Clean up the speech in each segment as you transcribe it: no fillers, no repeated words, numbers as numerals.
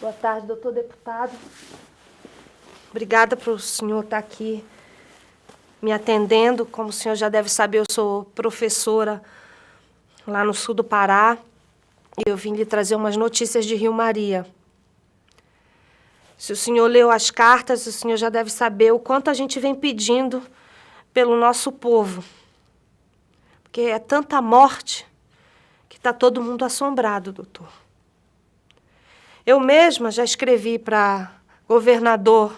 Boa tarde, doutor deputado. Obrigada por o senhor estar aqui me atendendo. Como o senhor já deve saber, eu sou professora lá no sul do Pará e eu vim lhe trazer umas notícias de Rio Maria. Se o senhor leu as cartas, o senhor já deve saber o quanto a gente vem pedindo pelo nosso povo. Porque é tanta morte que está todo mundo assombrado, doutor. Eu mesma já escrevi para governador,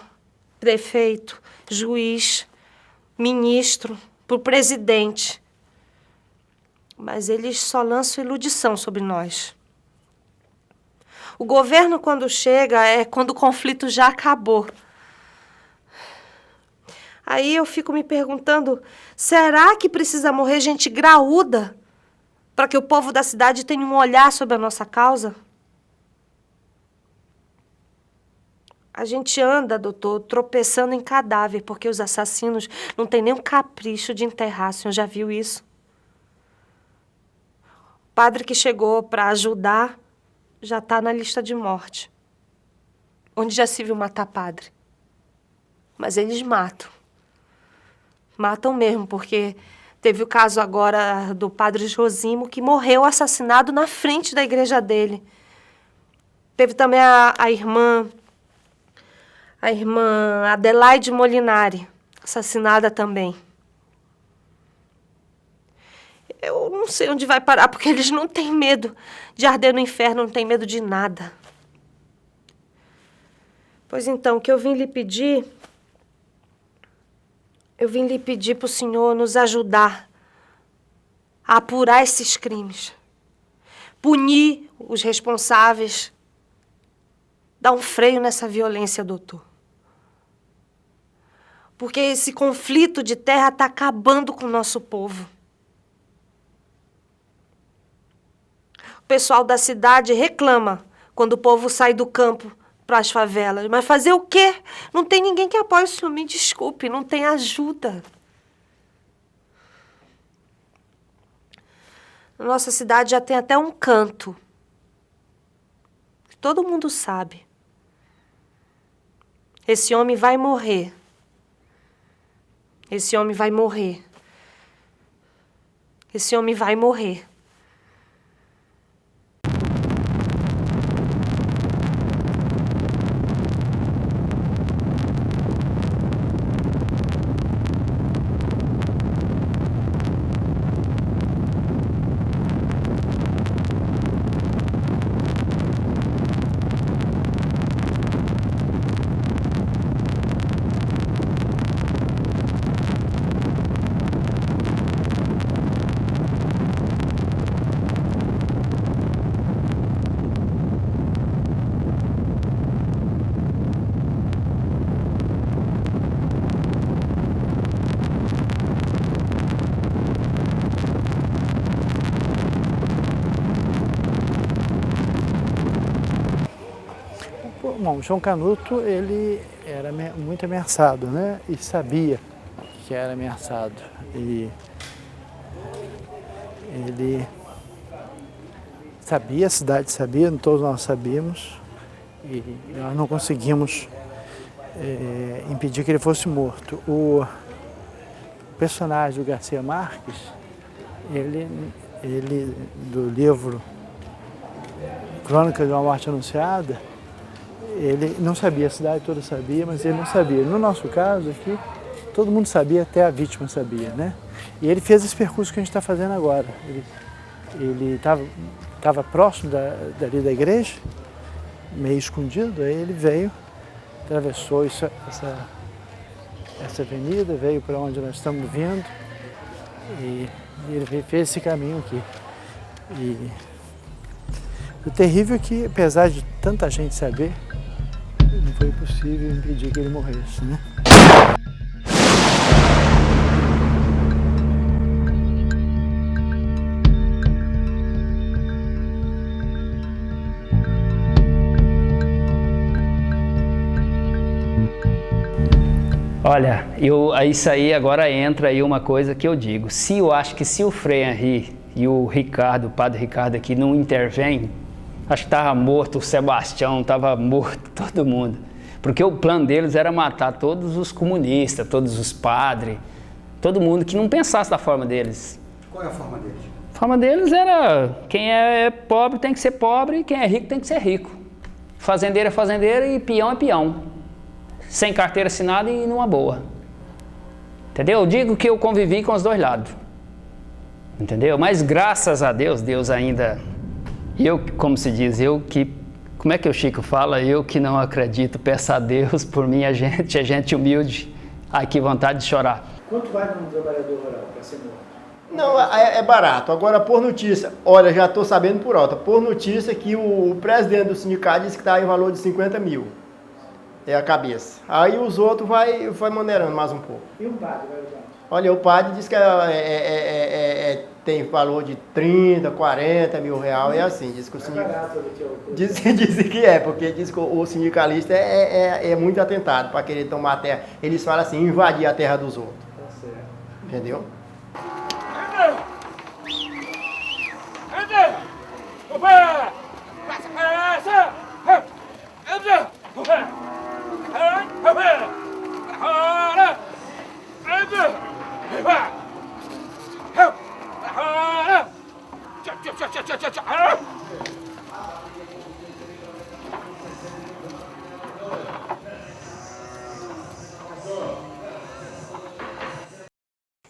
prefeito, juiz, ministro, para o presidente. Mas eles só lançam iludição sobre nós. O governo, quando chega, é quando o conflito já acabou. Aí eu fico me perguntando, será que precisa morrer gente graúda para que o povo da cidade tenha um olhar sobre a nossa causa? A gente anda, doutor, tropeçando em cadáver, porque os assassinos não têm nem um capricho de enterrar. O senhor já viu isso? O padre que chegou para ajudar já está na lista de morte. Onde já se viu matar padre? Mas eles matam. Matam mesmo, porque teve o caso agora do padre Josimo, que morreu assassinado na frente da igreja dele. Teve também a irmã Adelaide Molinari, assassinada também. Eu não sei onde vai parar, porque eles não têm medo de arder no inferno, não têm medo de nada. Pois então, o que eu vim lhe pedir para o senhor nos ajudar a apurar esses crimes, punir os responsáveis, dar um freio nessa violência, doutor. Porque esse conflito de terra está acabando com o nosso povo. O pessoal da cidade reclama quando o povo sai do campo para as favelas. Mas fazer o quê? Não tem ninguém que apoie o senhor. Me desculpe, não tem ajuda. Na nossa cidade já tem até um canto. Todo mundo sabe. Esse homem vai morrer. Esse homem vai morrer. Esse homem vai morrer. Bom, João Canuto, ele era muito ameaçado, né? E sabia que era ameaçado. E ele sabia, a cidade sabia, todos nós sabíamos, e nós não conseguimos impedir que ele fosse morto. O personagem do Garcia Marques, ele do livro Crônica de uma Morte Anunciada, ele não sabia, a cidade toda sabia, mas ele não sabia. No nosso caso aqui, todo mundo sabia, até a vítima sabia, né? E ele fez esse percurso que a gente está fazendo agora. Ele estava próximo dali da igreja, meio escondido, aí ele veio, atravessou essa avenida, veio para onde nós estamos vindo e ele fez esse caminho aqui. E o terrível é que, apesar de tanta gente saber, não foi possível impedir que ele morresse, né? Olha, isso aí agora entra aí uma coisa que eu digo. Eu acho que se o Frei Henri e o Ricardo, o padre Ricardo aqui, não intervêm, Acho que estava morto o Sebastião, estava morto todo mundo. Porque o plano deles era matar todos os comunistas, todos os padres, todo mundo que não pensasse da forma deles. Qual é a forma deles? A forma deles era, quem é pobre tem que ser pobre, quem é rico tem que ser rico. Fazendeiro é fazendeiro e peão é peão. Sem carteira assinada e numa boa. Entendeu? Eu digo que eu convivi com os dois lados. Entendeu? Mas graças a Deus, Deus ainda... Eu, como se diz, como é que o Chico fala? Eu que não acredito, peço a Deus por mim, a gente humilde. Ai, que vontade de chorar. Quanto vai para um trabalhador rural para ser morto? Não, é barato. Agora, por notícia, olha, já estou sabendo por alta, por notícia que o presidente do sindicato disse que está em valor de 50 mil. É a cabeça. Aí os outros vai maneirando mais um pouco. E um padre vai usar? Olha, o padre diz que tem valor de 30, 40 mil reais, é assim. Diz que o sindicato... Diz que é, porque diz que o sindicalista é muito atentado para querer tomar a terra. Eles falam assim, invadir a terra dos outros. Tá certo. Entendeu?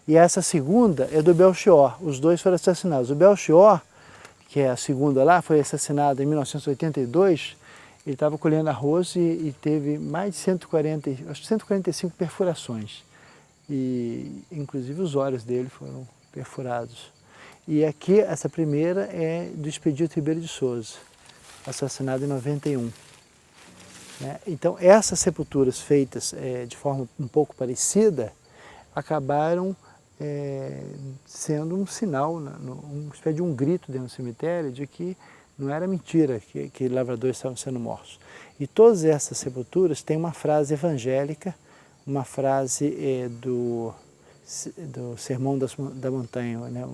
E essa segunda é do Belchior. Os dois foram assassinados. O Belchior, que é a segunda lá, foi assassinado em 1982. Ele estava colhendo arroz e teve mais de 145 perfurações. E, inclusive, os olhos dele foram perfurados. E aqui, essa primeira é do Expedito Ribeiro de Souza, assassinado em 91. Né? Então, essas sepulturas feitas de forma um pouco parecida, acabaram sendo um sinal, uma espécie de um grito dentro do cemitério de que não era mentira que lavradores estavam sendo mortos. E todas essas sepulturas têm uma frase evangélica, uma frase do Sermão da Montanha, né?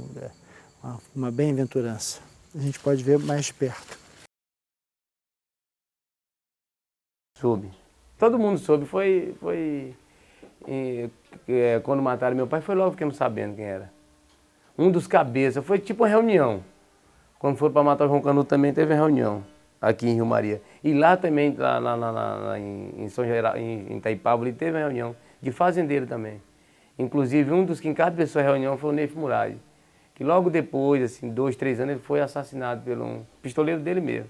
Uma bem-aventurança. A gente pode ver mais de perto. Soube. Todo mundo soube. Quando mataram meu pai, foi logo ficamos sabendo quem era. Um dos cabeças, foi tipo uma reunião. Quando foram para matar o João Canuto também teve uma reunião, aqui em Rio Maria. E lá também, lá em São Geraldo, em Itaipava, ali teve uma reunião de fazendeiro também. Inclusive, um dos que encabeçou a reunião foi o Neif Murad, que logo depois, assim, 2, 3 anos, ele foi assassinado por um pistoleiro dele mesmo.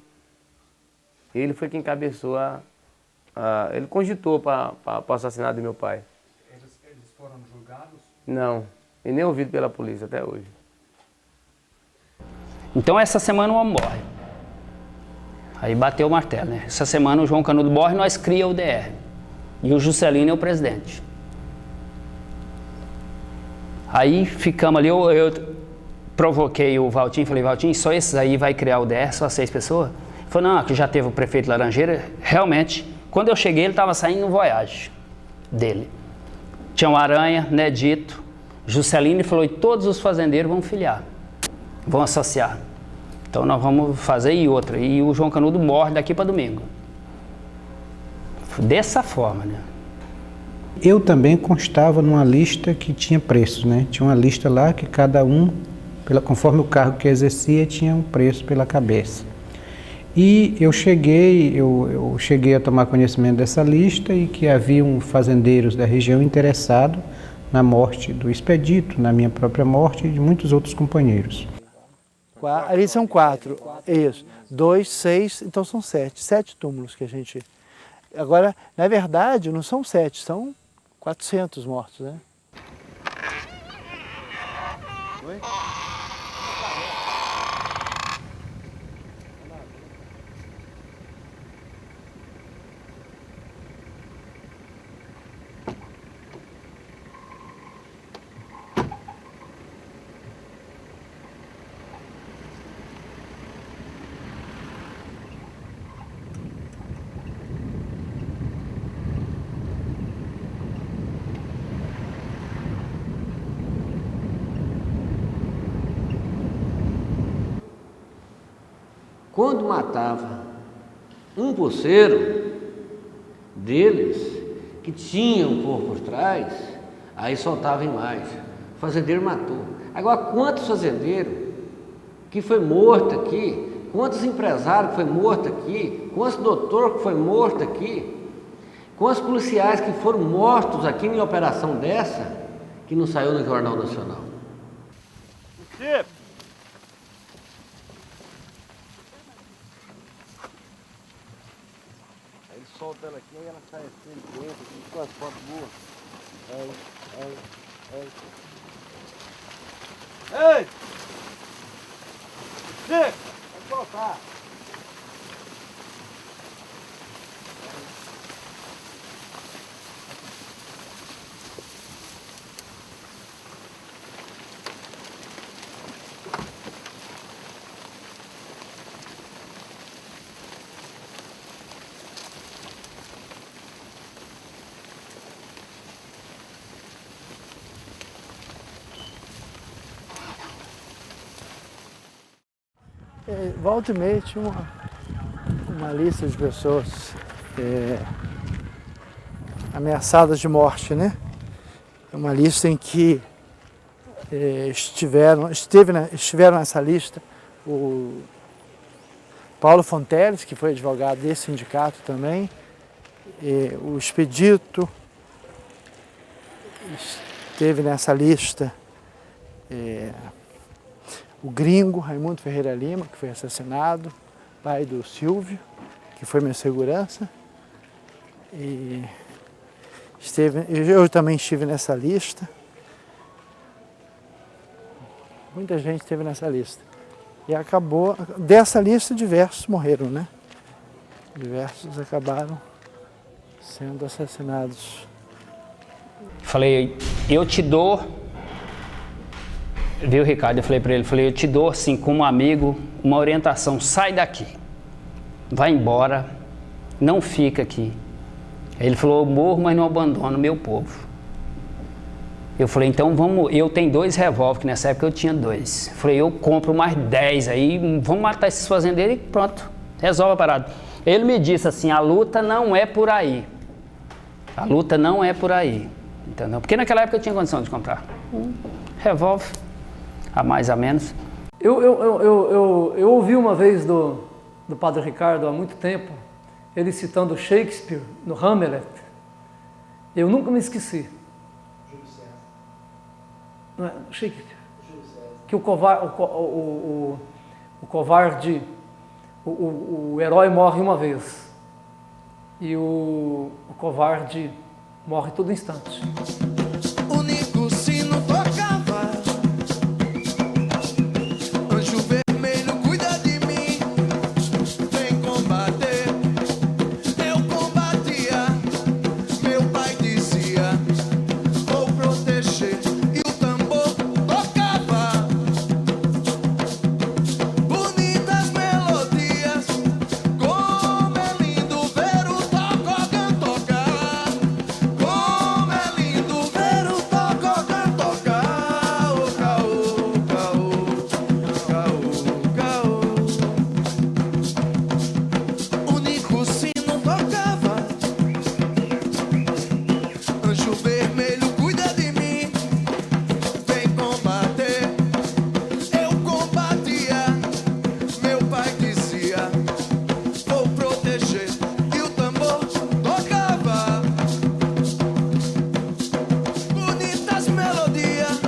Ele foi quem encabeçou ele cogitou para o assassinato do meu pai. Eles foram julgados? Não, e nem ouvido pela polícia até hoje. Então essa semana o homem morre. Aí bateu o martelo, né? Essa semana o João Canudo morre, nós cria o DR. E o Juscelino é o presidente. Aí ficamos ali, eu provoquei o Valtinho, falei, Valtinho, só esses aí vai criar o DR, só 6 pessoas? Ele falou, não, que já teve o prefeito Laranjeira. Realmente, quando eu cheguei, ele estava saindo no Voyage dele. Tinha o Aranha, Nedito, Juscelino, e falou, e todos os fazendeiros vão filiar, vão associar. Então nós vamos fazer e outra. E o João Canudo morre daqui para domingo. Dessa forma, né? Eu também constava numa lista que tinha preços, né? Tinha uma lista lá que cada um, conforme o cargo que exercia, tinha um preço pela cabeça. E eu cheguei a tomar conhecimento dessa lista e que haviam fazendeiros da região interessados na morte do Expedito, na minha própria morte e de muitos outros companheiros. Ali são 4, isso. 2, 6, então são 7. 7 túmulos que a gente... Agora, na verdade, não são 7, são 400 mortos, né? Oi? quando matava um poceiro deles, que tinha um povo por trás, aí soltava em mais. O fazendeiro matou. Agora, quantos fazendeiros que foi morto aqui, quantos empresários que foi morto aqui, quantos doutores que foi morto aqui, quantos policiais que foram mortos aqui em operação dessa, que não saiu no Jornal Nacional. Chico! Aí ele solta ela aqui, aí ela sai assim de dentro, aqui, com as fotos boas. Ei! Chico! Pode colocar. Volta e meia tinha uma lista de pessoas ameaçadas de morte, né? Uma lista em que estiveram nessa lista o Paulo Fonteles, que foi advogado desse sindicato também, o Expedito, esteve nessa lista o Gringo, Raimundo Ferreira Lima, que foi assassinado, pai do Silvio, que foi minha segurança. E eu também estive nessa lista. Muita gente esteve nessa lista. E acabou, dessa lista, diversos morreram, né? Diversos acabaram sendo assassinados. Falei, eu te dou, viu, Ricardo? Eu falei para ele, eu te dou, assim, como amigo, uma orientação, sai daqui, vai embora, não fica aqui. Aí ele falou, eu morro, mas não abandono meu povo. Eu falei, então vamos, eu tenho 2 revólveres, que nessa época eu tinha 2. Eu falei, eu compro mais 10 aí, vamos matar esses fazendeiros e pronto, resolve a parada. Ele me disse assim, a luta não é por aí. A luta não é por aí, entendeu? Porque naquela época eu tinha condição de comprar um revólver, a mais a menos. Eu ouvi uma vez do Padre Ricardo há muito tempo, ele citando Shakespeare no Hamlet. Eu nunca me esqueci. Não é? Shakespeare. Que o covarde, o herói morre uma vez e o covarde morre todo instante. O Nico Sino tocava, anjo vermelho cuida de mim, vem combater, eu combatia, meu pai dizia, vou proteger, e o tambor tocava, bonitas melodias, como é lindo ver o tocogã tocar, como é lindo ver o tocogã tocar, o caô, caô, caô, caô. O Nico Sino tocava, anjo vermelho cuida de mim, vem combater, eu combatia, meu pai dizia, vou proteger, e o tambor tocava, bonitas melodias,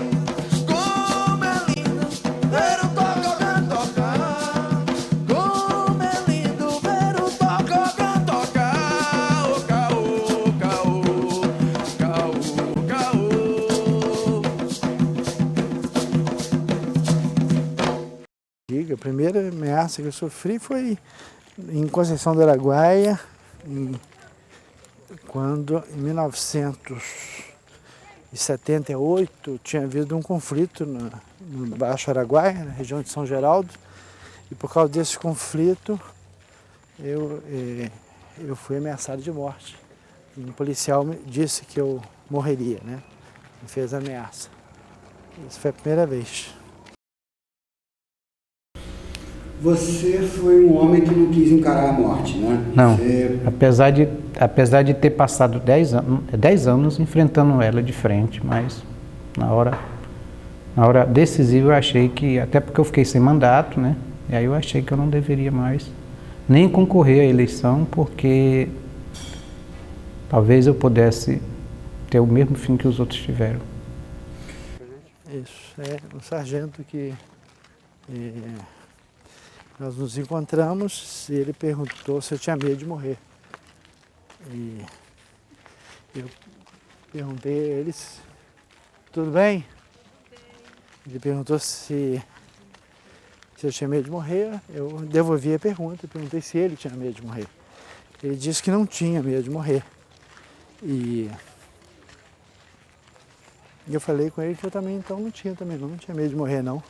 como é lindo ver o tocogã tocar, como é lindo ver o tocogã tocar, o caô, caô, caô, caô. A primeira ameaça que eu sofri foi em Conceição do Araguaia, quando em 1978 tinha havido um conflito no Baixo Araguaia, na região de São Geraldo, e por causa desse conflito eu fui ameaçado de morte. E um policial me disse que eu morreria, né? Me fez ameaça. Isso foi a primeira vez. Você foi um homem que não quis encarar a morte, né? Não, Você... apesar de ter passado 10 anos enfrentando ela de frente, mas na hora decisiva eu achei que, até porque eu fiquei sem mandato, né? E aí eu achei que eu não deveria mais nem concorrer à eleição, porque talvez eu pudesse ter o mesmo fim que os outros tiveram. Isso, é um sargento que nós nos encontramos e ele perguntou se eu tinha medo de morrer. E eu perguntei a ele, tudo bem? Ele perguntou se eu tinha medo de morrer, eu devolvi a pergunta e perguntei se ele tinha medo de morrer. Ele disse que não tinha medo de morrer. E eu falei com ele que eu também então não tinha medo de morrer não.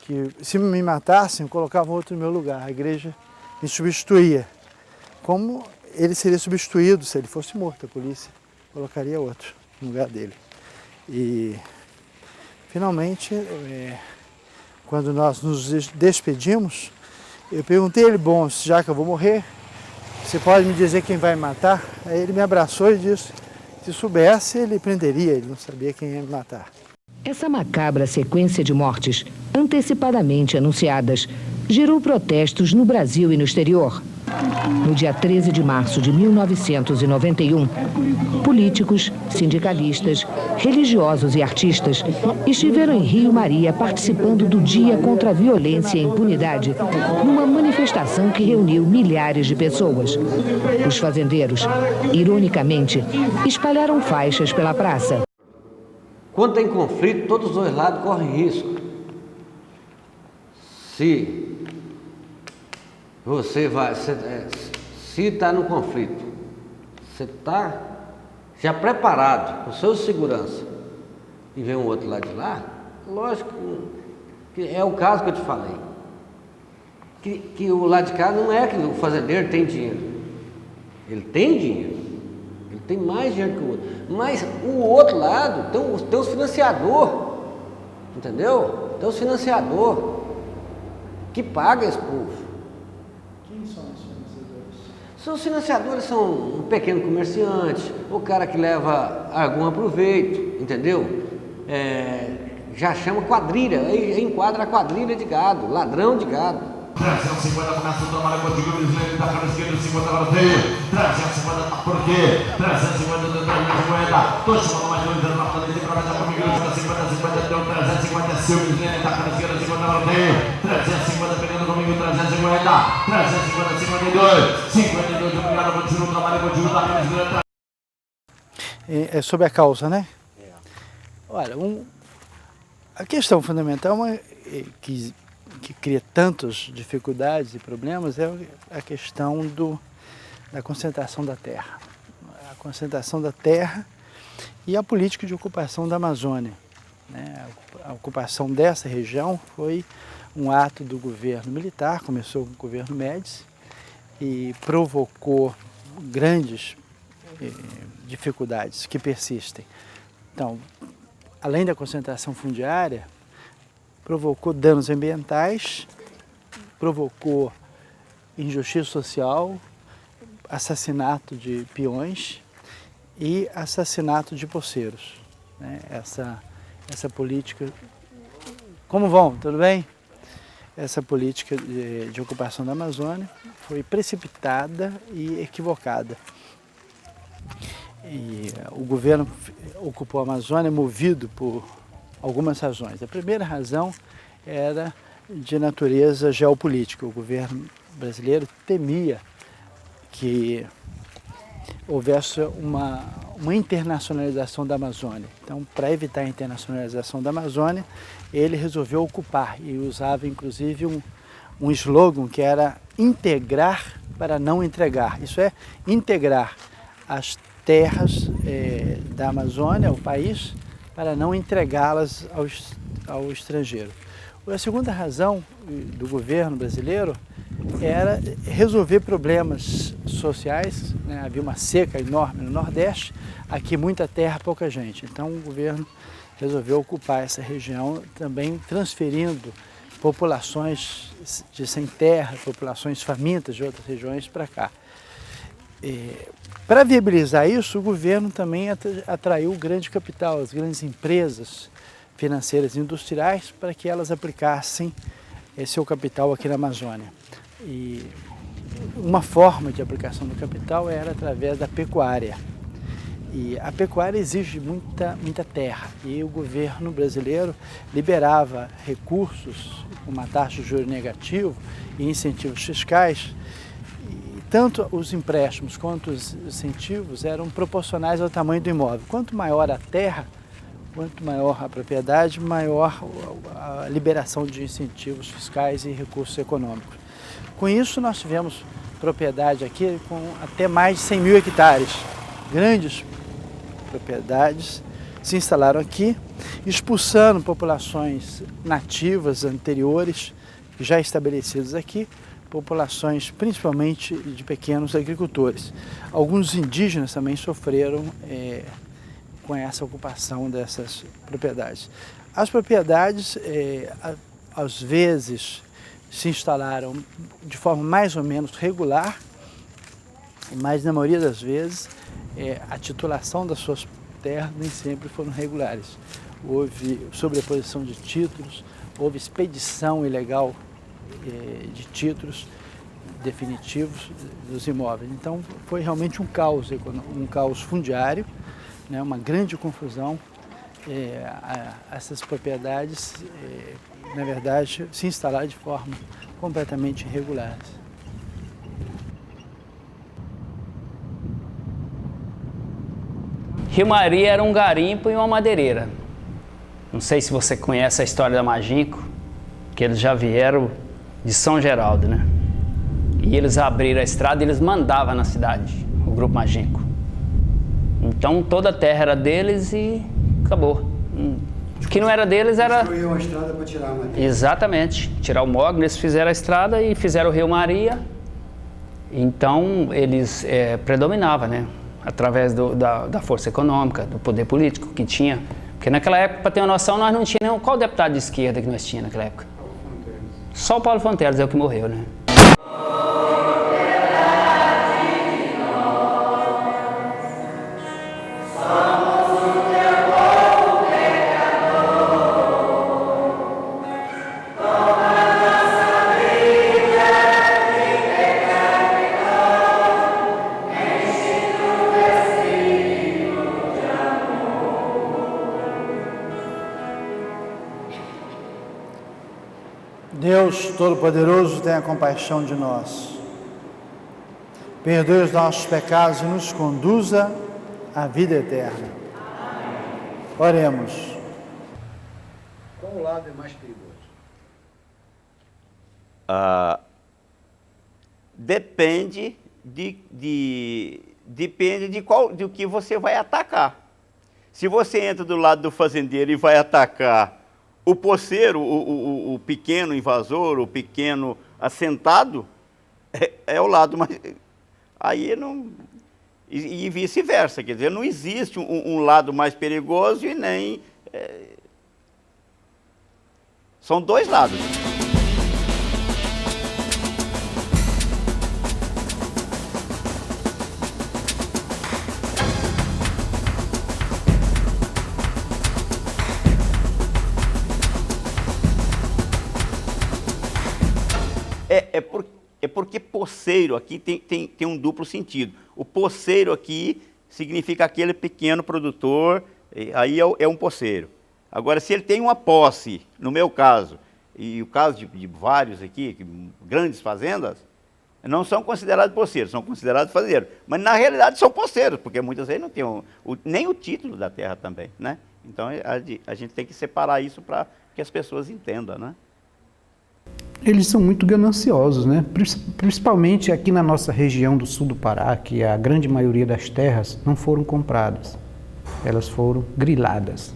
Que se me matassem, eu colocava outro no meu lugar, a igreja me substituía. Como ele seria substituído se ele fosse morto, a polícia colocaria outro no lugar dele. E finalmente, quando nós nos despedimos, eu perguntei a ele, bom, já que eu vou morrer, você pode me dizer quem vai me matar? Aí ele me abraçou e disse, se soubesse, ele prenderia, ele não sabia quem ia me matar. Essa macabra sequência de mortes, antecipadamente anunciadas, gerou protestos no Brasil e no exterior. No dia 13 de março de 1991, políticos, sindicalistas, religiosos e artistas estiveram em Rio Maria participando do Dia contra a Violência e a Impunidade, numa manifestação que reuniu milhares de pessoas. Os fazendeiros, ironicamente, espalharam faixas pela praça. Quando tem conflito, todos os dois lados correm risco. Se você vai, se está no conflito, você está já preparado com o seu segurança e vem um outro lado de lá, lógico que é o caso que eu te falei. Que o lado de cá não é que o fazendeiro tem dinheiro. Ele tem dinheiro. Ele tem mais dinheiro que o outro. Mas o outro lado tem os financiadores. Entendeu? Tem os financiadores que pagam esse povo. Quem são os financiadores? Os financiadores são um pequeno comerciante, o cara que leva algum proveito, entendeu? Já chama quadrilha, aí enquadra a quadrilha de gado, ladrão de gado. 350 começa o tomar contigo, o brasileiro tá para a esquerda, 50 para o meio, 350 por quê? 350 do 350, tô chamando mais dois anos na frente de promessa comigo, 50, deu 355, o brasileiro tá para a esquerda, 50 para o meio, 350 pegando comigo, 350, 52, obrigado, continua o trabalho contigo, tá para a esquerda. É sobre a causa, né? Olha, a questão fundamental que cria tantas dificuldades e problemas é a questão da concentração da terra. A concentração da terra e a política de ocupação da Amazônia, né? A ocupação dessa região foi um ato do governo militar, começou com o governo Médici e provocou grandes dificuldades que persistem. Então, além da concentração fundiária, provocou danos ambientais, provocou injustiça social, assassinato de peões e assassinato de poceiros, né? Essa política... Como vão? Tudo bem? Essa política de ocupação da Amazônia foi precipitada e equivocada. E o governo ocupou a Amazônia movido por algumas razões. A primeira razão era de natureza geopolítica. O governo brasileiro temia que houvesse uma internacionalização da Amazônia. Então, para evitar a internacionalização da Amazônia, ele resolveu ocupar e usava inclusive um slogan que era integrar para não entregar. Isso é, integrar as terras da Amazônia, ao país, para não entregá-las ao estrangeiro. A segunda razão do governo brasileiro era resolver problemas sociais, né? Havia uma seca enorme no Nordeste, aqui muita terra, pouca gente. Então o governo resolveu ocupar essa região, também transferindo populações de sem terra, populações famintas de outras regiões para cá. Para viabilizar isso, o governo também atraiu o grande capital, as grandes empresas financeiras e industriais, para que elas aplicassem seu capital aqui na Amazônia. E uma forma de aplicação do capital era através da pecuária. E a pecuária exige muita terra, e o governo brasileiro liberava recursos, uma taxa de juros negativo e incentivos fiscais. Tanto os empréstimos quanto os incentivos eram proporcionais ao tamanho do imóvel. Quanto maior a terra, quanto maior a propriedade, maior a liberação de incentivos fiscais e recursos econômicos. Com isso, nós tivemos propriedade aqui com até mais de 100 mil hectares. Grandes propriedades se instalaram aqui, expulsando populações nativas anteriores, já estabelecidas aqui, populações principalmente de pequenos agricultores. Alguns indígenas também sofreram com essa ocupação dessas propriedades. As propriedades, às vezes, se instalaram de forma mais ou menos regular, mas na maioria das vezes a titulação das suas terras nem sempre foram regulares. Houve sobreposição de títulos, houve expedição ilegal de títulos definitivos dos imóveis. Então foi realmente um caos fundiário, né, uma grande confusão. Essas propriedades, na verdade, se instalaram de forma completamente irregular. Rio Maria era um garimpo e uma madeireira. Não sei se você conhece a história da Maginco, que eles já vieram de São Geraldo, né? E eles abriram a estrada e eles mandavam na cidade, o Grupo Maginco. Então toda a terra era deles e acabou. O que não era deles era... Construíam a estrada para tirar a madeira. Exatamente. Tirar o mogno, eles fizeram a estrada e fizeram o Rio Maria. Então eles predominavam, né? Através da força econômica, do poder político que tinha. Porque naquela época, para ter uma noção, nós não tínhamos... Qual deputado de esquerda que nós tínhamos naquela época? Só o Paulo Fonteles é o que morreu, né? Deus Todo-Poderoso, tenha compaixão de nós. Perdoe os nossos pecados e nos conduza à vida eterna. Oremos. Qual lado é mais perigoso? Depende do que você vai atacar. Se você entra do lado do fazendeiro e vai atacar o poceiro, o pequeno invasor, o pequeno assentado, é o lado mais... Aí não... E vice-versa, quer dizer, não existe um lado mais perigoso e nem... São dois lados. É porque poceiro aqui tem um duplo sentido. O poceiro aqui significa aquele pequeno produtor, aí é um poceiro. Agora, se ele tem uma posse, no meu caso, e o caso de vários aqui, grandes fazendas, não são considerados poceiros, são considerados fazendeiros. Mas, na realidade, são poceiros, porque muitas vezes não tem nem o título da terra também, né? Então, a gente tem que separar isso para que as pessoas entendam, né? Eles são muito gananciosos, né? Principalmente aqui na nossa região do sul do Pará, que a grande maioria das terras não foram compradas, elas foram griladas.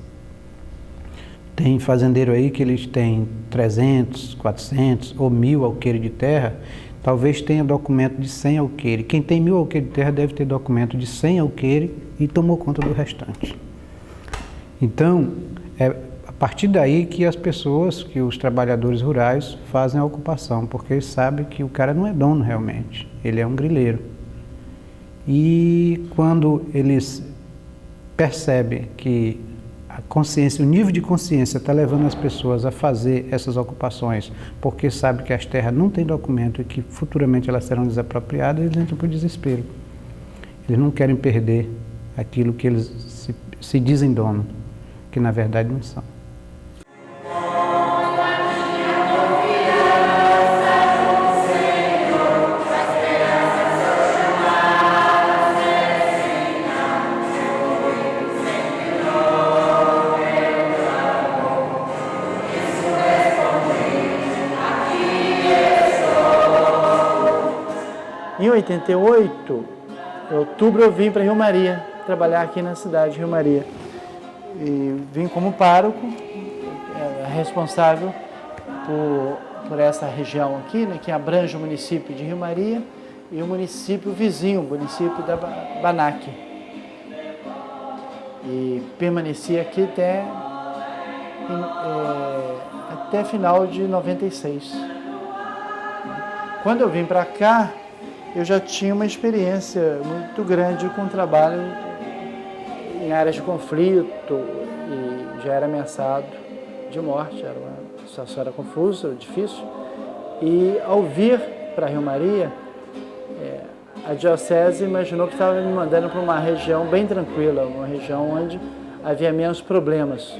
Tem fazendeiro aí que eles têm 300, 400 ou 1.000 alqueires de terra, talvez tenha documento de 100 alqueires. Quem tem 1.000 alqueires de terra deve ter documento de 100 alqueires e tomou conta do restante. Então, partir daí que as pessoas, que os trabalhadores rurais fazem a ocupação, porque eles sabem que o cara não é dono realmente, ele é um grileiro. E quando eles percebem que a consciência, o nível de consciência está levando as pessoas a fazer essas ocupações, porque sabe que as terras não têm documento e que futuramente elas serão desapropriadas, eles entram por desespero. Eles não querem perder aquilo que eles se dizem dono, que na verdade não são. Em 88, em outubro, eu vim para Rio Maria, trabalhar aqui na cidade de Rio Maria. E vim como pároco, responsável por essa região aqui, né, que abrange o município de Rio Maria e o município vizinho, o município da Banaque. E permaneci aqui até final de 96. Quando eu vim para cá, eu já tinha uma experiência muito grande com trabalho em áreas de conflito e já era ameaçado de morte, a situação era confusa, difícil. E ao vir para Rio Maria, a diocese imaginou que estava me mandando para uma região bem tranquila, uma região onde havia menos problemas.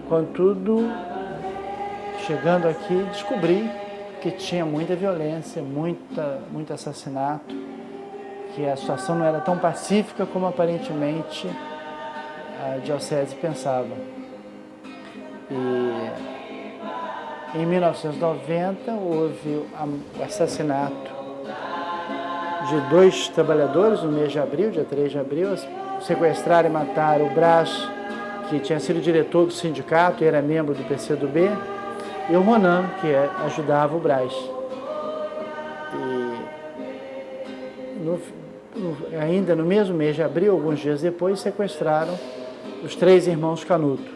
Contudo, chegando aqui, descobri que tinha muita violência, muito assassinato, que a situação não era tão pacífica como aparentemente a diocese pensava. E em 1990 houve o assassinato de 2 trabalhadores no mês de abril, dia 3 de abril, sequestraram e mataram o Brás, que tinha sido diretor do sindicato e era membro do PCdoB, e o Ronan, que ajudava o Brás. E ainda no mesmo mês de abril, alguns dias depois, sequestraram os 3 irmãos Canuto,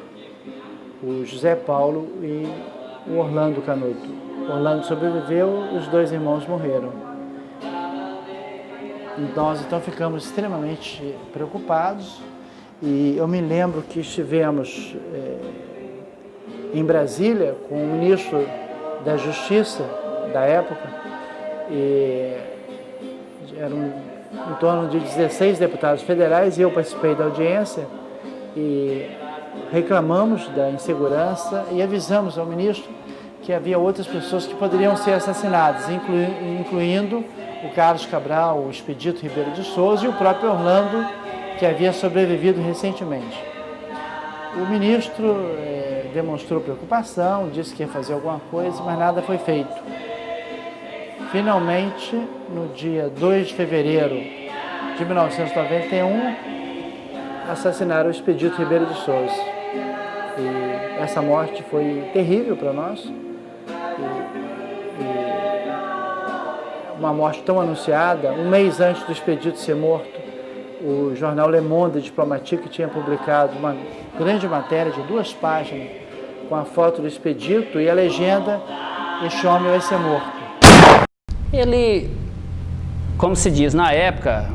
o José Paulo e o Orlando Canuto. O Orlando sobreviveu, os 2 irmãos morreram. Nós então ficamos extremamente preocupados e eu me lembro que estivemos em Brasília com o ministro da Justiça da época, e eram em torno de 16 deputados federais e eu participei da audiência e reclamamos da insegurança e avisamos ao ministro que havia outras pessoas que poderiam ser assassinadas, incluindo o Carlos Cabral, o Expedito Ribeiro de Souza e o próprio Orlando, que havia sobrevivido recentemente. O ministro demonstrou preocupação, disse que ia fazer alguma coisa, mas nada foi feito. Finalmente, no dia 2 de fevereiro de 1991, assassinaram o Expedito Ribeiro de Souza. E essa morte foi terrível para nós. Uma morte tão anunciada, um mês antes do Expedito ser morto, o jornal Le Monde Diplomatique tinha publicado uma grande matéria de 2 páginas com a foto do Expedito e a legenda: "Este homem vai ser morto". Ele, como se diz, na época,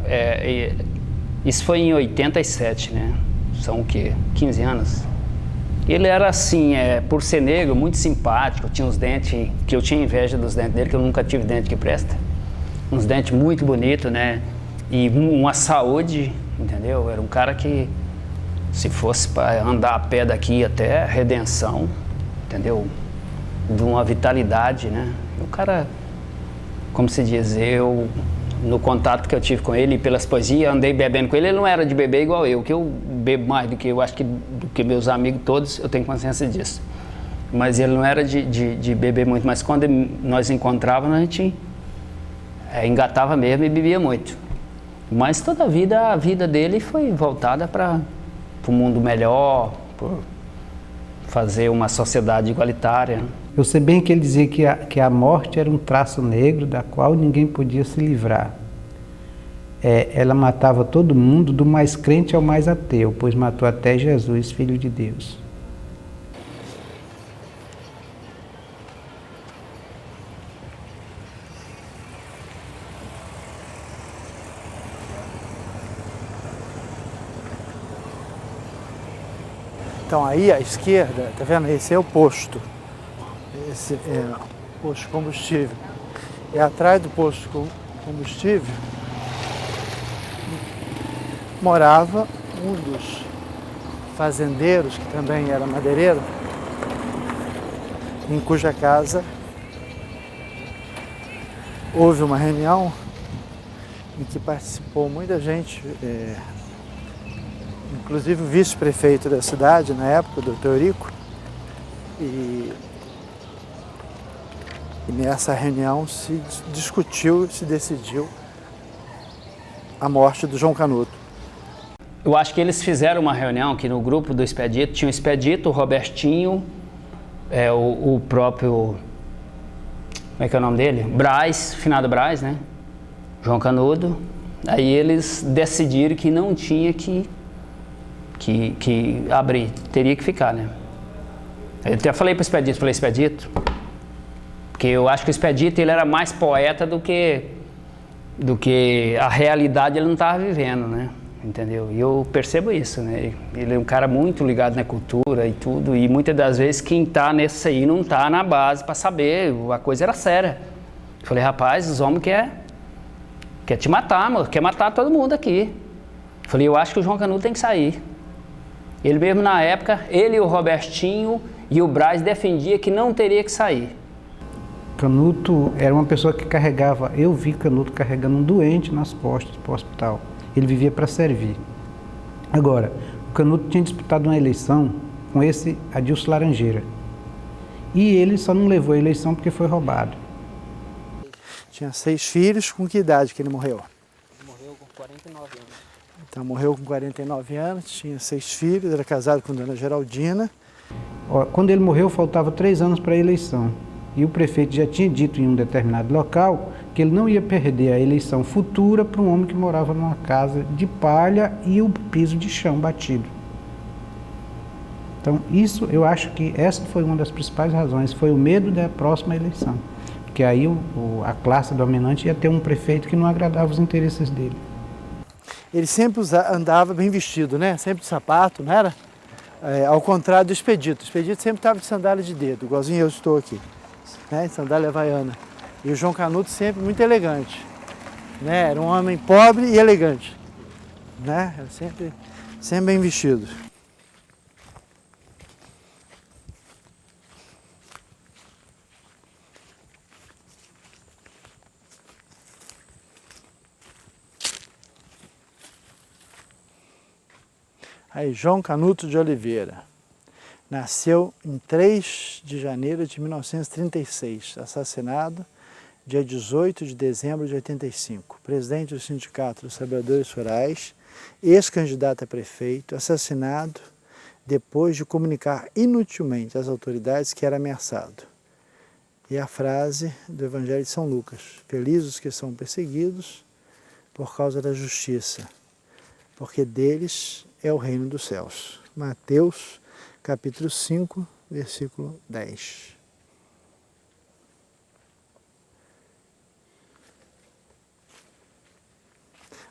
isso foi em 87, né? São o quê? 15 anos? Ele era assim, por ser negro, muito simpático, tinha uns dentes, que eu tinha inveja dos dentes dele, que eu nunca tive dente que presta. Uns dentes muito bonitos, né? E uma saúde, entendeu? Era um cara que, se fosse para andar a pé daqui até Redenção, entendeu? De uma vitalidade, né? O cara, como se diz, eu, no contato que eu tive com ele, pelas poesias, andei bebendo com ele, ele não era de beber igual eu, que eu bebo mais do que eu acho que do que meus amigos todos, eu tenho consciência disso. Mas ele não era de beber muito, mas quando nós encontrávamos, a gente engatava mesmo e bebia muito. Mas toda a vida dele foi voltada para um mundo melhor, por fazer uma sociedade igualitária. Eu sei bem que ele dizia que a morte era um traço negro da qual ninguém podia se livrar. Ela matava todo mundo, do mais crente ao mais ateu, pois matou até Jesus, Filho de Deus. Então aí à esquerda, tá vendo? Esse é o posto. Esse é o posto de combustível. E atrás do posto de combustível morava um dos fazendeiros, que também era madeireiro, em cuja casa houve uma reunião em que participou muita gente, inclusive o vice-prefeito da cidade na época, o Dr. Eurico, e nessa reunião se discutiu, se decidiu a morte do João Canuto. Eu acho que eles fizeram uma reunião que no grupo do Expedito, tinha o Expedito, o Robertinho, o próprio, como é que é o nome dele? Braz, finado Braz, né? João Canudo. Aí eles decidiram que não tinha que abrir, teria que ficar, né? Eu até falei para o Expedito, Expedito, porque eu acho que o Expedito ele era mais poeta do que a realidade ele não estava vivendo, né? Entendeu? E eu percebo isso, né? Ele é um cara muito ligado na cultura e tudo, e muitas das vezes quem tá nesse aí não tá na base para saber, a coisa era séria. Eu falei, rapaz, os homens quer te matar, mano, quer matar todo mundo aqui. Eu falei, eu acho que o João Canuto tem que sair. Ele mesmo na época, ele e o Robertinho e o Braz defendia que não teria que sair. Canuto era uma pessoa que carregava, eu vi Canuto carregando um doente nas costas para o hospital. Ele vivia para servir. Agora, o Canuto tinha disputado uma eleição com esse Adilson Laranjeira. E ele só não levou a eleição porque foi roubado. Tinha 6 filhos, com que idade que ele morreu? Ele morreu com 49 anos. Então morreu com 49 anos, tinha 6 filhos, era casado com Dona Geraldina. Quando ele morreu, faltava 3 anos para a eleição. E o prefeito já tinha dito em um determinado local que ele não ia perder a eleição futura para um homem que morava numa casa de palha e o piso de chão batido. Então, isso, eu acho que essa foi uma das principais razões, foi o medo da próxima eleição. Porque aí a classe dominante ia ter um prefeito que não agradava os interesses dele. Ele sempre andava bem vestido, né? Sempre de sapato, não era? Ao contrário do Expedito. O Expedito sempre estava de sandália de dedo, igualzinho eu estou aqui, né? Sandália havaiana. E o João Canuto sempre muito elegante, né? Era um homem pobre e elegante, né? Era sempre bem vestido. Aí, João Canuto de Oliveira, nasceu em 3 de janeiro de 1936, assassinado dia 18 de dezembro de 85, presidente do Sindicato dos Trabalhadores Rurais, ex-candidato a prefeito, assassinado depois de comunicar inutilmente às autoridades que era ameaçado. E a frase do Evangelho de São Lucas: felizes os que são perseguidos por causa da justiça, porque deles é o reino dos céus. Mateus, capítulo 5, versículo 10.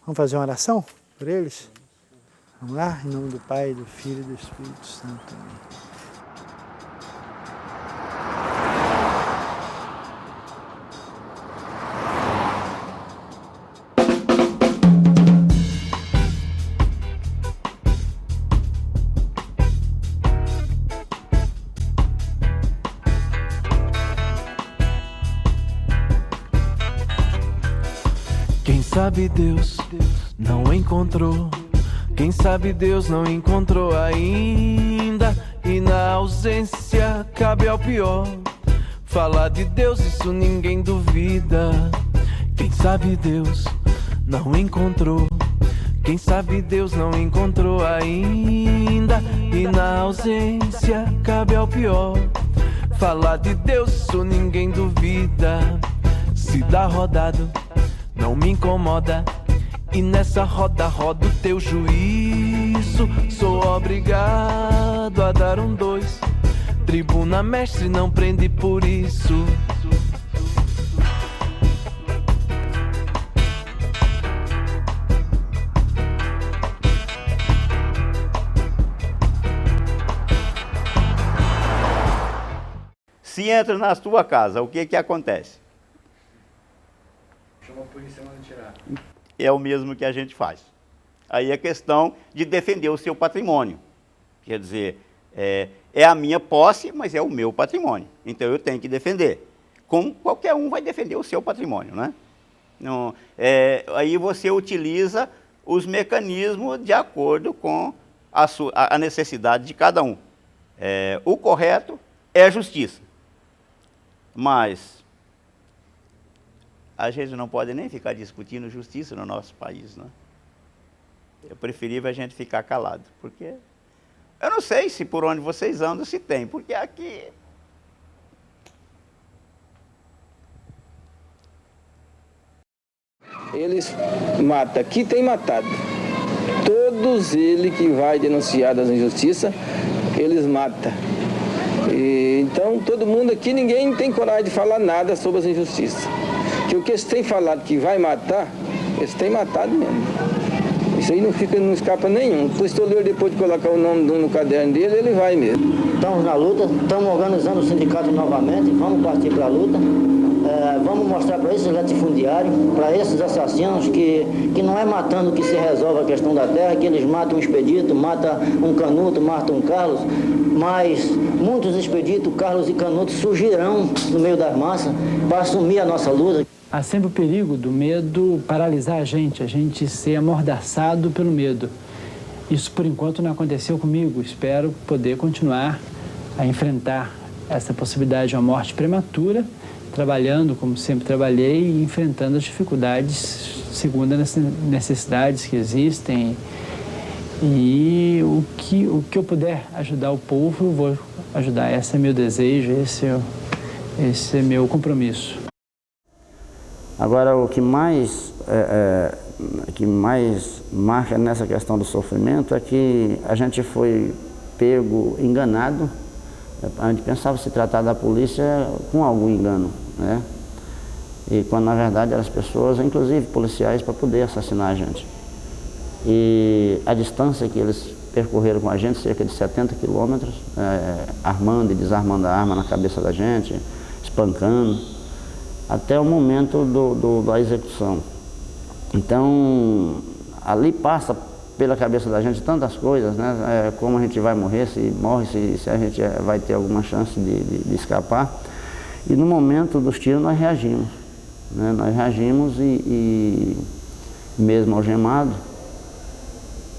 Vamos fazer uma oração por eles? Vamos lá? Em nome do Pai, do Filho e do Espírito Santo. Amém. Quem sabe Deus não encontrou, quem sabe Deus não encontrou ainda, e na ausência cabe ao pior. Falar de Deus, isso ninguém duvida. Quem sabe Deus não encontrou, quem sabe Deus não encontrou ainda, e na ausência cabe ao pior. Falar de Deus, isso ninguém duvida. Se dá rodado, não me incomoda, e nessa roda roda o teu juízo. Sou obrigado a dar 2. Tribuna mestre não prende por isso. entra na sua casa, o que que acontece? Chama a polícia, manda tirar. É o mesmo que a gente faz. Aí é questão de defender o seu patrimônio. Quer dizer, é a minha posse, mas é o meu patrimônio. Então eu tenho que defender. Como qualquer um vai defender o seu patrimônio, né? Não, aí você utiliza os mecanismos de acordo com a necessidade de cada um. O correto é a justiça. Mas a gente não pode nem ficar discutindo justiça no nosso país, né? É preferível a gente ficar calado, porque eu não sei se por onde vocês andam se tem, porque aqui eles matam, aqui tem matado. Todos eles que vai denunciar das injustiças, eles matam. Então todo mundo aqui, ninguém tem coragem de falar nada sobre as injustiças. Que o que eles têm falado que vai matar, eles têm matado mesmo. Isso aí não escapa nenhum. O pistoleiro, depois de colocar o nome de um no caderno dele, ele vai mesmo. Estamos na luta, estamos organizando o sindicato novamente, vamos partir para a luta. Vamos mostrar para esses latifundiários, para esses assassinos, que não é matando que se resolve a questão da terra, que eles matam um expedito, matam um Canuto, matam um Carlos, mas muitos expeditos, Carlos e Canuto, surgirão no meio das massas para assumir a nossa luta. Há sempre o perigo do medo paralisar a gente ser amordaçado pelo medo. Isso, por enquanto, não aconteceu comigo. Espero poder continuar a enfrentar essa possibilidade de uma morte prematura, trabalhando como sempre trabalhei e enfrentando as dificuldades segundo as necessidades que existem. E o que eu puder ajudar o povo, eu vou ajudar. Esse é meu desejo, esse é meu compromisso. Agora, o que mais marca nessa questão do sofrimento é que a gente foi pego enganado. A gente pensava se tratar da polícia com algum engano, né? E quando na verdade eram as pessoas, inclusive policiais, para poder assassinar a gente. E a distância que eles percorreram com a gente, cerca de 70 quilômetros, armando e desarmando a arma na cabeça da gente, espancando, até o momento da execução. Então, ali passa pela cabeça da gente tantas coisas, né? Como a gente vai morrer, se morre, se a gente vai ter alguma chance de escapar. E no momento dos tiros nós reagimos, né? Nós reagimos e mesmo algemado.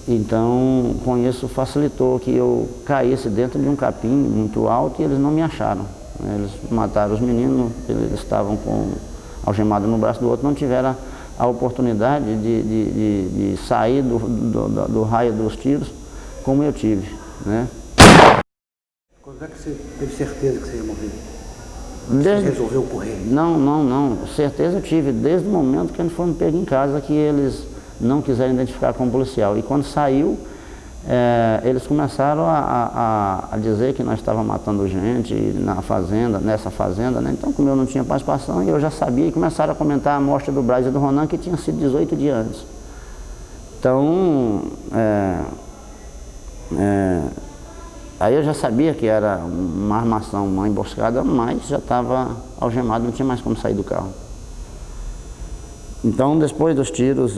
Então, com isso facilitou que eu caísse dentro de um capim muito alto e eles não me acharam. Eles mataram os meninos, eles estavam algemados no braço do outro, não tiveram a oportunidade de sair do raio dos tiros como eu tive, né? Quando é que você teve certeza que você ia morrer? Você resolveu correr? Não. Certeza eu tive desde o momento que eles foram pegos em casa, que eles não quiseram identificar como policial. E quando saiu, eles começaram a dizer que nós estávamos matando gente nessa fazenda, né? Então, como eu não tinha participação, eu já sabia, e começaram a comentar a morte do Braz e do Ronan, que tinha sido 18 dias antes. Então, aí eu já sabia que era uma armação, uma emboscada, mas já estava algemado, não tinha mais como sair do carro. Então, depois dos tiros,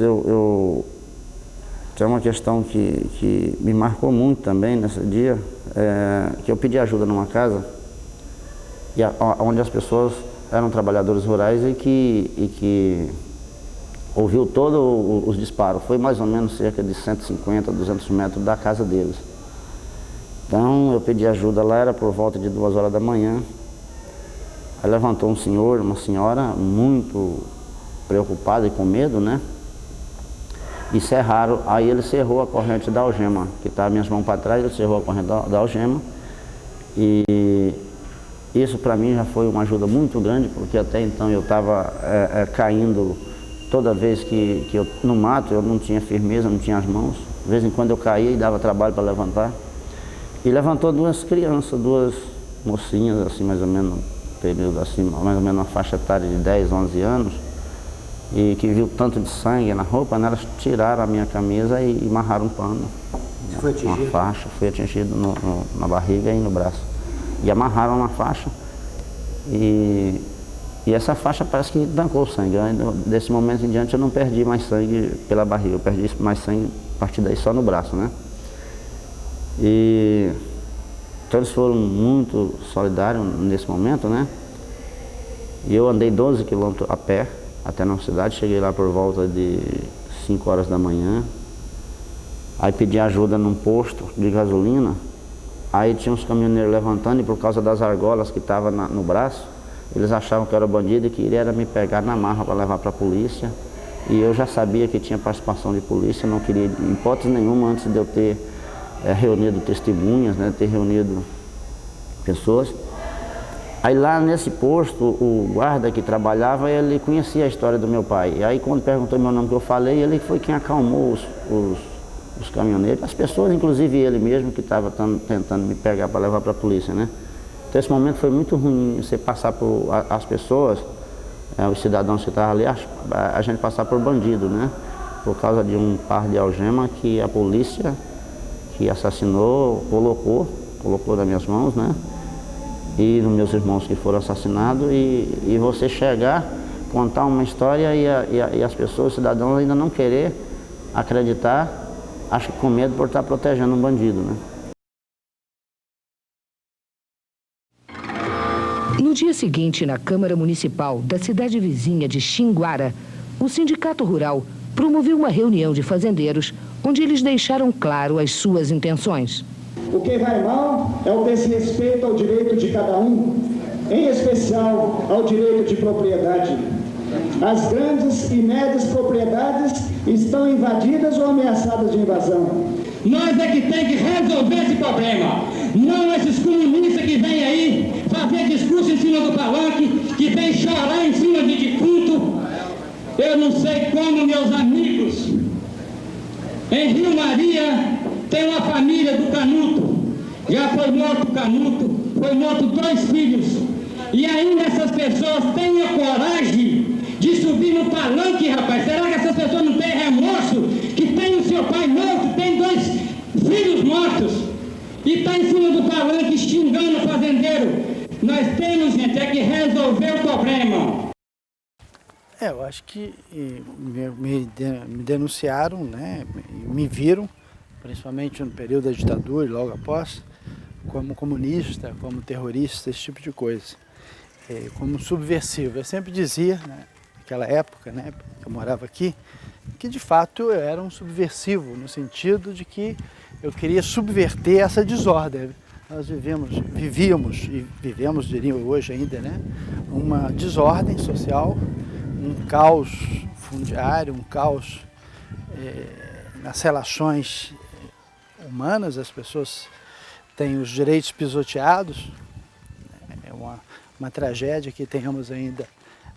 tem uma questão que me marcou muito também nesse dia, que eu pedi ajuda numa casa onde as pessoas eram trabalhadores rurais e que ouviu todos os disparos. Foi mais ou menos cerca de 150, 200 metros da casa deles. Então eu pedi ajuda lá, era por volta de 2 horas da manhã. Aí levantou um senhor, uma senhora, muito preocupada e com medo, né? E cerraram, aí ele cerrou a corrente da algema, que estava minhas mãos para trás, ele cerrou a corrente da algema. E isso para mim já foi uma ajuda muito grande, porque até então eu estava caindo toda vez que eu no mato, eu não tinha firmeza, não tinha as mãos. De vez em quando eu caía e dava trabalho para levantar. E levantou 2 crianças, 2 mocinhas, assim mais ou menos, período assim, mais ou menos uma faixa etária de 10, 11 anos. E que viu tanto de sangue na roupa, né, elas tiraram a minha camisa e amarraram um pano. Você foi atingido? Uma faixa, fui atingido na barriga e no braço. E amarraram uma faixa E essa faixa parece que tancou o sangue. Desse momento em diante eu não perdi mais sangue pela barriga, eu perdi mais sangue a partir daí só no braço, né? Então eles foram muito solidários nesse momento, né? E eu andei 12 quilômetros a pé até na cidade, cheguei lá por volta de 5 horas da manhã. Aí pedi ajuda num posto de gasolina, aí tinha uns caminhoneiros levantando e por causa das argolas que estavam no braço, eles achavam que eu era bandido e queriam me pegar na marra para levar para a polícia. E eu já sabia que tinha participação de polícia, não queria, em hipótese nenhuma, antes de eu ter reunido testemunhas, né, ter reunido pessoas. Aí lá nesse posto, o guarda que trabalhava, ele conhecia a história do meu pai. E aí quando perguntou meu nome que eu falei, ele foi quem acalmou os caminhoneiros, as pessoas, inclusive ele mesmo, que estava tentando me pegar para levar para a polícia, né? Então esse momento foi muito ruim, você passar por as pessoas, os cidadãos que estavam ali, a gente passar por bandido, né? Por causa de um par de algema que a polícia que assassinou colocou nas minhas mãos, né? E nos meus irmãos que foram assassinados, e você chegar, contar uma história e as pessoas, os cidadãos ainda não querer acreditar, acho que com medo por estar protegendo um bandido, né? No dia seguinte, na Câmara Municipal da cidade vizinha de Xinguara, o Sindicato Rural promoveu uma reunião de fazendeiros, onde eles deixaram claro as suas intenções. O que vai mal é o desrespeito ao direito de cada um, em especial ao direito de propriedade. As grandes e médias propriedades estão invadidas ou ameaçadas de invasão. Nós é que tem que resolver esse problema. Não esses comunistas que vêm aí fazer discurso em cima do palanque, que vêm chorar em cima de defunto. Eu não sei como, meus amigos, em Rio Maria tem uma família do Canuto. Já foi morto o Canuto, foi morto 2 filhos. E ainda essas pessoas têm a coragem de subir no palanque, rapaz. Será que essas pessoas não têm remorso? Que tem o seu pai morto, tem 2 filhos mortos. E está em cima do palanque xingando o fazendeiro. Nós temos, gente, é que resolver o problema. Eu acho que me denunciaram, né, me viram, principalmente no período da ditadura e logo após, como comunista, como terrorista, esse tipo de coisa, como subversivo. Eu sempre dizia, né, naquela época, né, eu morava aqui, que de fato eu era um subversivo, no sentido de que eu queria subverter essa desordem. Nós vivíamos e vivemos, diria hoje ainda, né, uma desordem social, um caos fundiário, um caos nas relações humanas. As pessoas têm os direitos pisoteados, é uma tragédia que tenhamos ainda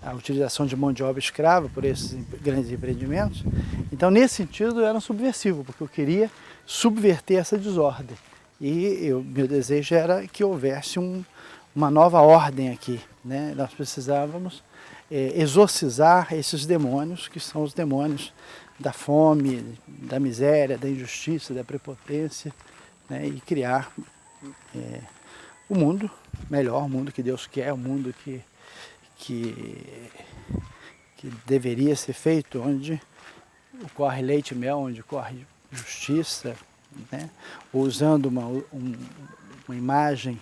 a utilização de mão de obra escrava por esses grandes empreendimentos. Então, nesse sentido, eu era um subversivo, porque eu queria subverter essa desordem. E meu desejo era que houvesse uma nova ordem aqui, né? Nós precisávamos exorcizar esses demônios, que são os demônios da fome, da miséria, da injustiça, da prepotência, né? E criar o mundo melhor, o mundo que Deus quer, o mundo que deveria ser feito, onde corre leite e mel, onde corre justiça, né? Usando uma imagem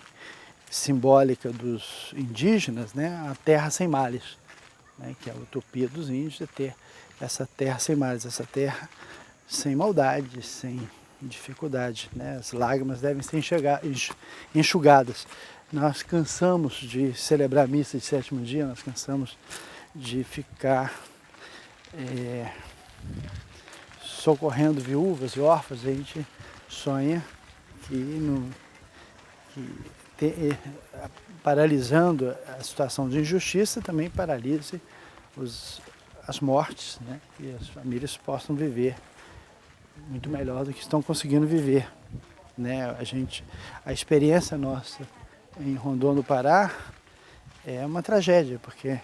simbólica dos indígenas, né? A terra sem males, né? Que é a utopia dos índios, é ter essa terra sem males, essa terra sem maldade, sem dificuldade, né? As lágrimas devem ser enxugadas. Nós cansamos de celebrar a missa de 7º dia, nós cansamos de ficar socorrendo viúvas e órfãos. A gente sonha paralisando a situação de injustiça, também paralise as mortes, né? E as famílias possam viver muito melhor do que estão conseguindo viver, né? A experiência nossa em Rondônia do Pará é uma tragédia, porque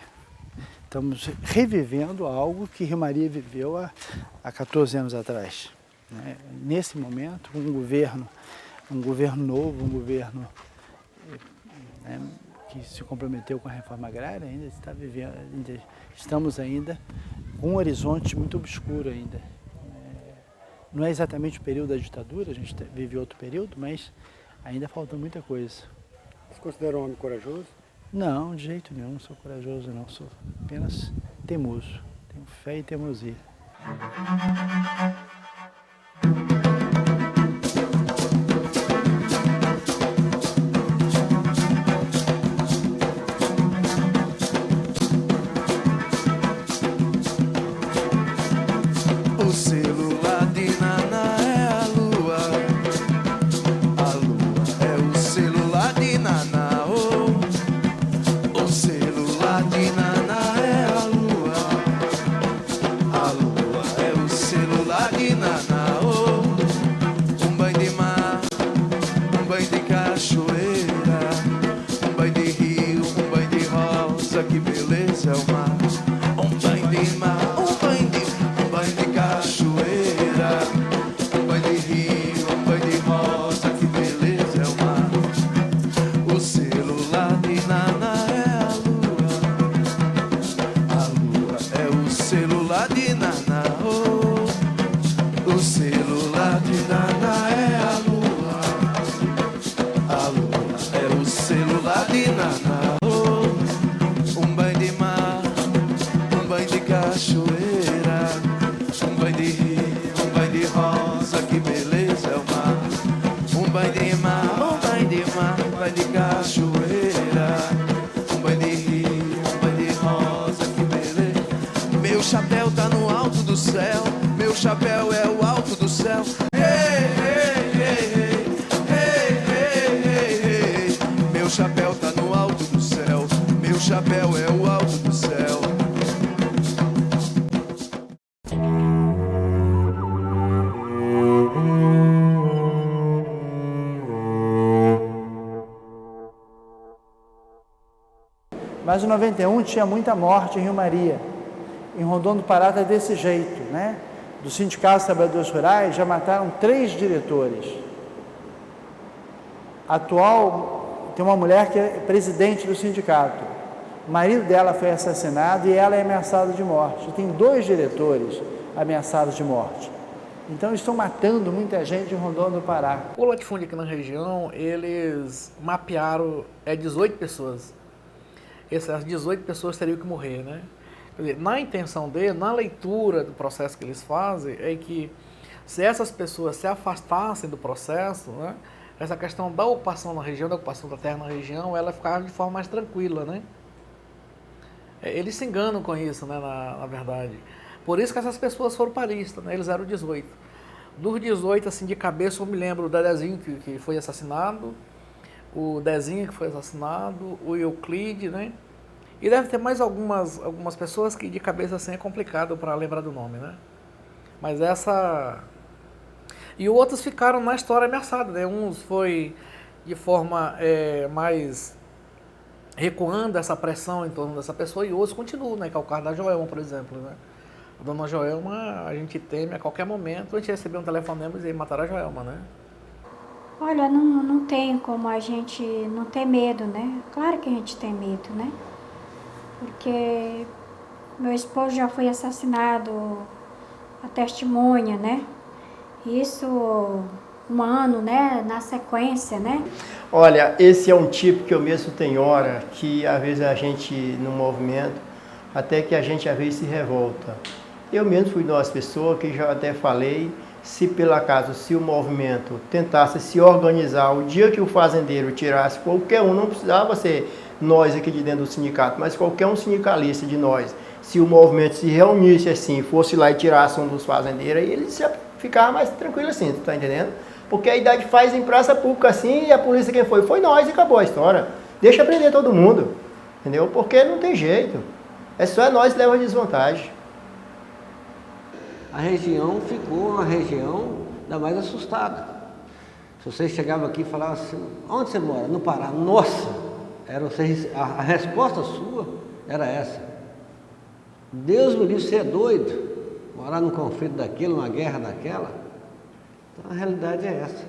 estamos revivendo algo que Rio Maria viveu há 14 anos atrás, né? Nesse momento, um governo novo, um governo, né, que se comprometeu com a reforma agrária estamos ainda com um horizonte muito obscuro ainda. Não é exatamente o período da ditadura, a gente vive outro período, mas ainda falta muita coisa. Você se considera um homem corajoso? Não, de jeito nenhum, não sou corajoso não, sou apenas teimoso. Tenho fé e teimosia. O celular de Naná é a lua é o celular de Naná, o celular de Naná é a lua é o celular de Naná, um banho de mar, um banho de cachoeira, um banho de rio, um banho de rosa, que beleza é o mar, um banho de mar, um banho de cachoeira, um banho de rio, um banho de rosa, que beleza é o mar. O celular de Naná é a lua é o celular de Naná, o celular de Naná é a lua é o celular de Naná, um banho de mar, um banho de cachoeira, um banho de rio, um banho de rosa, que beleza é o mar. Um banho de mar, um banho de mar, um banho de cachoeira, um banho de rio, um banho de rosa, que beleza. Meu chapéu tá no alto do céu, meu chapéu é o alto do céu. Meu chapéu tá no alto do céu, meu chapéu é o alto do céu. Mas em 91 tinha muita morte em Rio Maria. Em Rondônia do Pará está desse jeito, né? Do Sindicato dos Trabalhadores Rurais já mataram 3 diretores. Atual, tem uma mulher que é presidente do sindicato. O marido dela foi assassinado e ela é ameaçada de morte. Tem 2 diretores ameaçados de morte. Então estão matando muita gente em Rondônia do Pará. O latifúndio aqui na região, eles mapearam 18 pessoas. Essas 18 pessoas teriam que morrer, né? Quer dizer, na intenção dele, na leitura do processo que eles fazem, é que se essas pessoas se afastassem do processo, né, essa questão da ocupação na região, da ocupação da terra na região, ela ficava de forma mais tranquila, né? Eles se enganam com isso, né, na verdade. Por isso que essas pessoas foram paristas, né? Eles eram 18. Dos 18, assim, de cabeça, eu me lembro do Dezinho, que foi assassinado, o Dezinho, que foi assassinado, o Euclide, né? E deve ter mais algumas pessoas que de cabeça assim é complicado para lembrar do nome, né? Mas essa... E outros ficaram na história ameaçados, né? Uns foi de forma mais recuando essa pressão em torno dessa pessoa e outros continuam, né? Que é o caso da Joelma, por exemplo, né? A dona Joelma, a gente teme a qualquer momento a gente receber um telefonema e matar a Joelma, né? Olha, não tem como a gente não ter medo, né? Claro que a gente tem medo, né? Porque meu esposo já foi assassinado, a testemunha, né? Isso 1 ano, né? Na sequência, né? Olha, esse é um tipo que eu mesmo tenho hora que às vezes a gente no movimento, até que a gente às vezes se revolta. Eu mesmo fui de uma pessoa que já até falei, se pelo acaso, se o movimento tentasse se organizar, o dia que o fazendeiro tirasse qualquer um, não precisava ser nós aqui de dentro do sindicato, mas qualquer um sindicalista de nós, se o movimento se reunisse assim, fosse lá e tirasse um dos fazendeiros, aí eles já ficavam mais tranquilos assim, tu tá entendendo? Porque a idade faz em praça pública assim, e a polícia quem foi? Foi nós e acabou a história. Deixa prender todo mundo, entendeu? Porque não tem jeito. É só nós que leva desvantagem. A região ficou uma região ainda mais assustada. Se você chegava aqui e falava assim, onde você mora? No Pará. Nossa! A resposta sua era essa. Deus me livre, você é doido? Morar num conflito daquele, numa guerra daquela? Então a realidade é essa.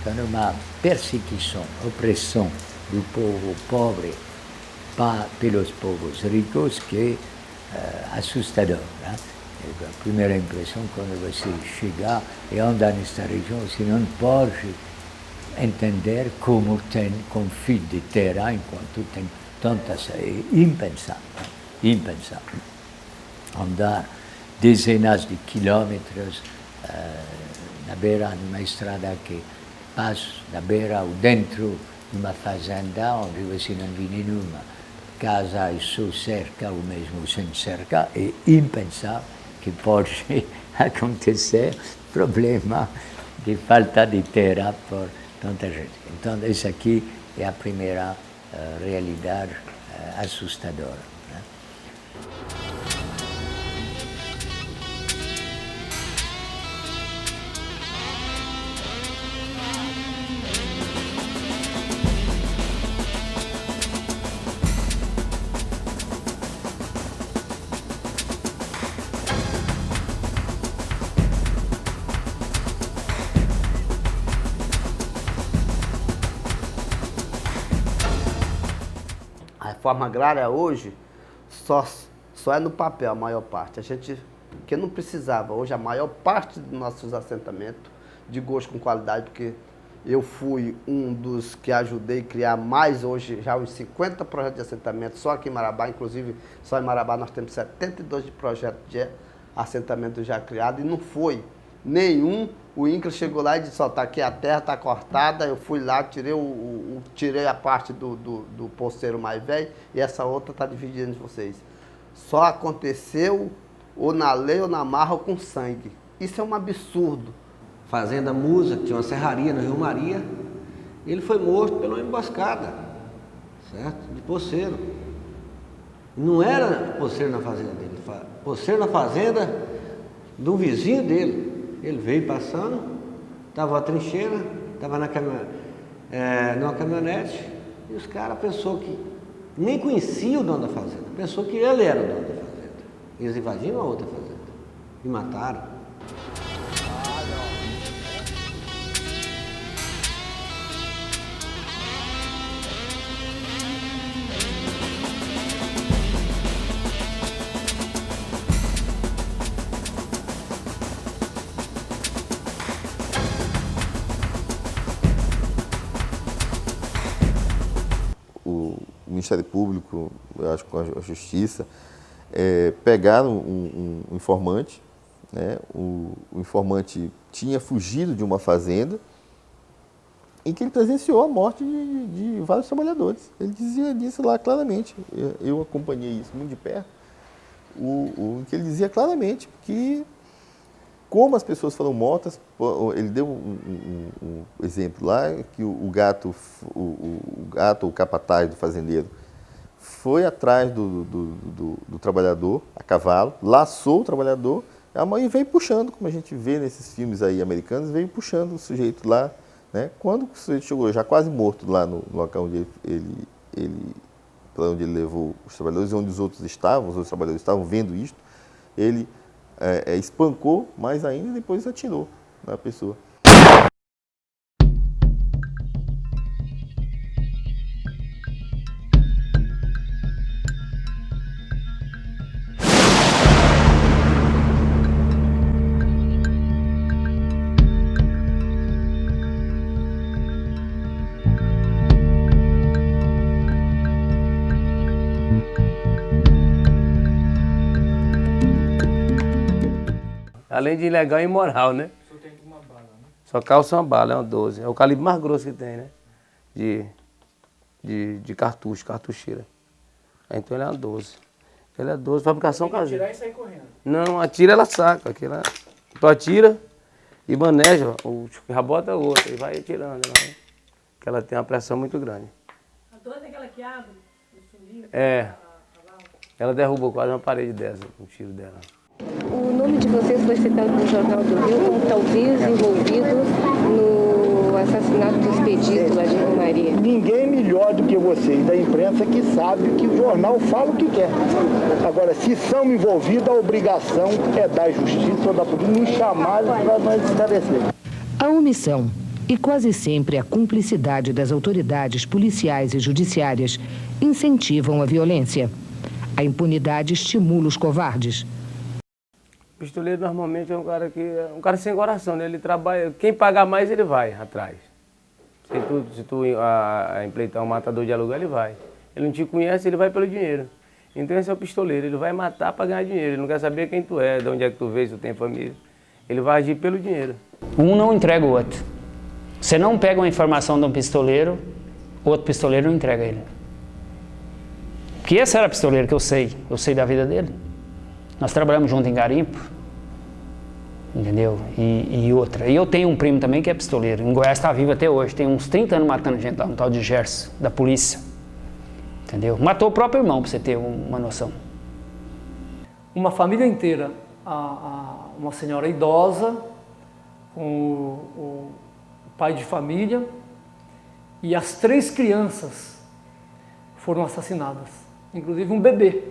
Então, uma perseguição, opressão do povo pobre pelos povos ricos que é assustador, né? A primeira impressão quando você chegar e andar nesta região, você não pode entender como tem com fio de terra enquanto tem tantas, é impensável, impensável. Andar dezenas de quilômetros na beira de uma estrada que passa na beira ou dentro de uma fazenda onde você não vê nenhuma casa e só cerca ou mesmo sem cerca, é impensável que pode acontecer problema de falta de terra por tanta gente. Então, essa aqui é a primeira realidade assustadora. Né? A reforma agrária hoje só é no papel a maior parte. A gente, que não precisava, hoje a maior parte dos nossos assentamentos, de gosto com qualidade, porque eu fui um dos que ajudei a criar mais hoje, já uns 50 projetos de assentamento, só aqui em Marabá, inclusive só em Marabá nós temos 72 de projetos de assentamento já criado e não foi nenhum. O INCRA chegou lá e disse, ó, tá aqui a terra, tá cortada, eu fui lá, tirei a parte do poceiro mais velho e essa outra tá dividida entre vocês. Só aconteceu ou na lei ou na marra ou com sangue. Isso é um absurdo. Fazenda Musa, que tinha uma serraria no Rio Maria, ele foi morto pela emboscada, certo? De poceiro. Não era poceiro na fazenda dele, poceiro na fazenda do vizinho dele. Ele veio passando, estava a trincheira, estava numa caminhonete, e os caras pensou que nem conhecia o dono da fazenda, pensou que ele era o dono da fazenda. Eles invadiram a outra fazenda e mataram. O Ministério Público, eu acho que com a Justiça, pegaram um informante, né? O informante tinha fugido de uma fazenda em que ele presenciou a morte de vários trabalhadores. Ele dizia disso lá claramente, eu acompanhei isso muito de perto, que ele dizia claramente que como as pessoas foram mortas, ele deu um exemplo lá, que o gato, o capataz do fazendeiro, foi atrás do trabalhador, a cavalo, laçou o trabalhador, e veio puxando, como a gente vê nesses filmes aí americanos, veio puxando o sujeito lá, né? Quando o sujeito chegou já quase morto lá no local onde para onde ele levou os trabalhadores, onde os outros trabalhadores estavam vendo isto, ele espancou mais ainda e depois atirou na pessoa. Além de ilegal e imoral, né? Só tem uma bala, né? Só calça uma bala, é uma 12. É o calibre mais grosso que tem, né? De cartucho, cartucheira. Então ele é uma 12. Ele é 12, fabricação caseira. Atirar e sair correndo. Não, atira, ela saca. Aquela... Tu atira e maneja, já bota o outro e vai atirando. Porque ela tem uma pressão muito grande. A 12 é aquela que abre no fundinho? Ela derrubou quase uma parede dessa, um tiro dela. O nome de vocês foi citado no Jornal do Rio como talvez envolvido no assassinato do Expedito lá de Rio Maria. Ninguém melhor do que vocês da imprensa que sabe que o jornal fala o que quer. Agora, se são envolvidos, a obrigação é da justiça ou da polícia nos chamar para nós esclarecer. A omissão E quase sempre a cumplicidade das autoridades policiais e judiciárias incentivam a violência. A impunidade estimula os covardes. O pistoleiro normalmente é um cara sem coração, né? Ele trabalha, quem pagar mais ele vai atrás. Se tu empleitar um matador de aluguel, ele vai. Ele não te conhece, ele vai pelo dinheiro. Então esse é o pistoleiro, ele vai matar para ganhar dinheiro. Ele não quer saber quem tu é, de onde é que tu veio, se tu tem família. Ele vai agir pelo dinheiro. Um não entrega o outro. Você não pega uma informação de um pistoleiro, outro pistoleiro não entrega ele. Porque esse era pistoleiro que eu sei da vida dele. Nós trabalhamos junto em garimpo, entendeu? E outra. E eu tenho um primo também que é pistoleiro, em Goiás está vivo até hoje, tem uns 30 anos matando gente lá, um tal de Gerson, da polícia. Entendeu? Matou o próprio irmão, para você ter uma noção. Uma família inteira, uma senhora idosa, o pai de família e as 3 crianças foram assassinadas, inclusive um bebê.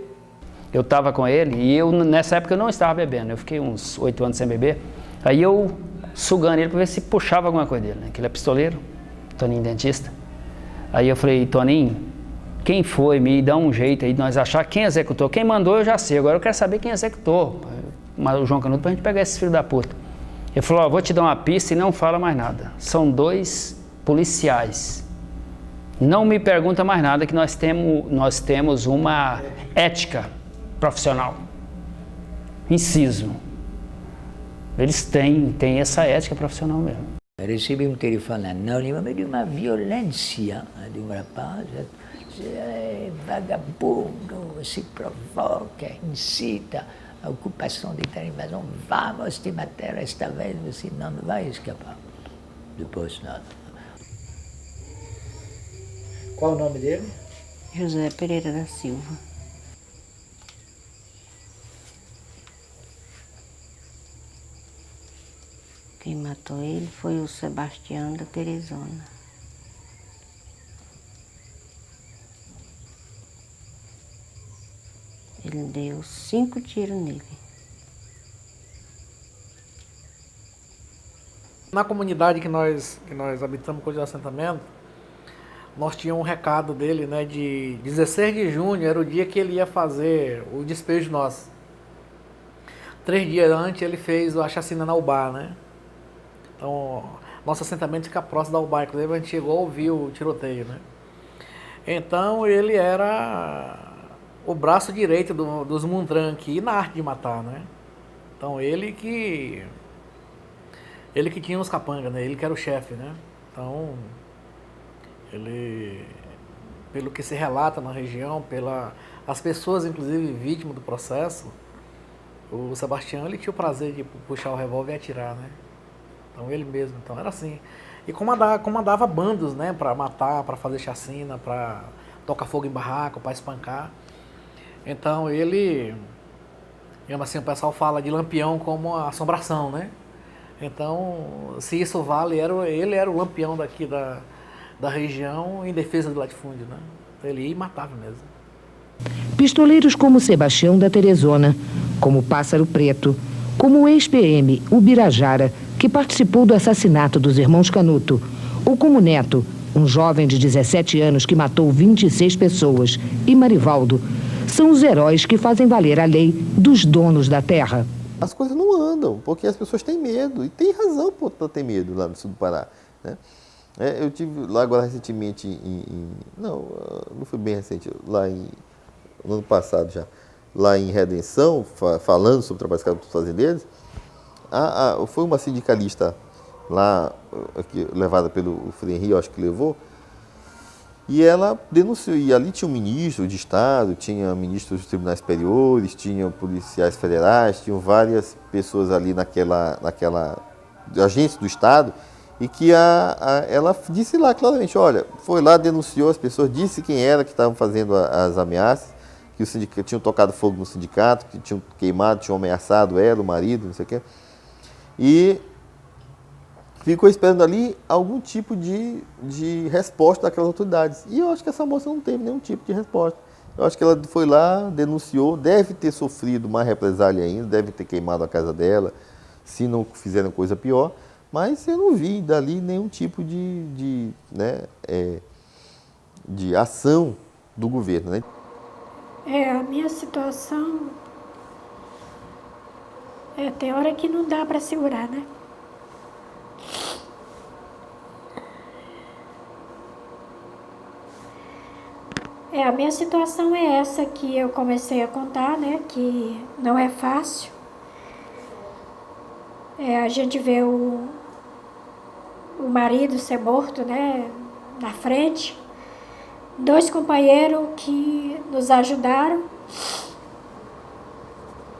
Eu estava com ele e nessa época eu não estava bebendo, eu fiquei uns 8 anos sem beber. Aí eu sugando ele para ver se puxava alguma coisa dele, né? Que ele é pistoleiro, Toninho dentista. Aí eu falei, Toninho, quem foi? Me dá um jeito aí de nós achar quem executou. Quem mandou eu já sei, agora eu quero saber quem executou. O João Canuto pra gente pegar esses filhos da puta. Ele falou, vou te dar uma pista e não fala mais nada. São 2 policiais. Não me pergunta mais nada que nós temos uma ética profissional. Inciso. Eles têm essa ética profissional mesmo. Recebi um telefone anônimo de uma violência de um rapaz. É vagabundo, se provoca, incita a ocupação de terra, invasão. Vamos te matar esta vez, você não vai escapar. Depois nada. Qual o nome dele? José Pereira da Silva. Quem matou ele foi o Sebastião da Teresona. Ele deu 5 tiros nele. Na comunidade que nós habitamos com o assentamento, nós tínhamos um recado dele, né, de 16 de junho, era o dia que ele ia fazer o despejo nosso. 3 dias antes ele fez a chacina na UBA, né? Então, nosso assentamento fica próximo da UBA, inclusive a gente chegou a ouvir o tiroteio, né? Então ele era o braço direito dos Mundran aqui na arte de matar, né? Então ele que tinha os capangas, né? Ele que era o chefe, né? Então ele, pelo que se relata na região, as pessoas inclusive vítimas do processo, o Sebastião ele tinha o prazer de puxar o revólver e atirar, né? Então ele mesmo, então era assim. E comandava bandos, né? Para matar, para fazer chacina, para tocar fogo em barraco, para espancar. Então ele, assim, o pessoal fala de Lampião como assombração, né? Então, se isso vale, ele era o Lampião daqui da região em defesa do latifúndio, né? Ele ia e matava mesmo. Pistoleiros como Sebastião da Teresona, como Pássaro Preto, como o ex-PM Ubirajara, que participou do assassinato dos irmãos Canuto, ou como Neto, um jovem de 17 anos que matou 26 pessoas, e Marivaldo, são os heróis que fazem valer a lei dos donos da terra. As coisas não andam, porque as pessoas têm medo, e tem razão para ter medo lá no sul do Pará, né? Eu tive lá agora recentemente, não foi bem recente, no ano passado já, lá em Redenção, falando sobre o trabalho escravo dos fazendeiros, foi uma sindicalista lá, aqui, levada pelo Frei Henrique, acho que levou, e ela denunciou, e ali tinha um ministro de Estado, tinha ministros dos tribunais superiores, tinha policiais federais, tinham várias pessoas ali naquela agência do Estado, e que ela disse lá claramente, olha, foi lá, denunciou as pessoas, disse quem era que estavam fazendo as ameaças, que o sindicato tinham tocado fogo no sindicato, que tinham queimado, tinham ameaçado ela, o marido, não sei o quê. E ficou esperando ali algum tipo de resposta daquelas autoridades. E eu acho que essa moça não teve nenhum tipo de resposta. Eu acho que ela foi lá, denunciou, deve ter sofrido uma represália ainda, deve ter queimado a casa dela, se não fizeram coisa pior, Mas eu não vi dali nenhum tipo de ação do governo, né? A minha situação, tem hora que não dá para segurar, né? A minha situação é essa que eu comecei a contar, né? Que não é fácil. A gente vê o marido ser morto, né? Na frente. 2 companheiros que nos ajudaram,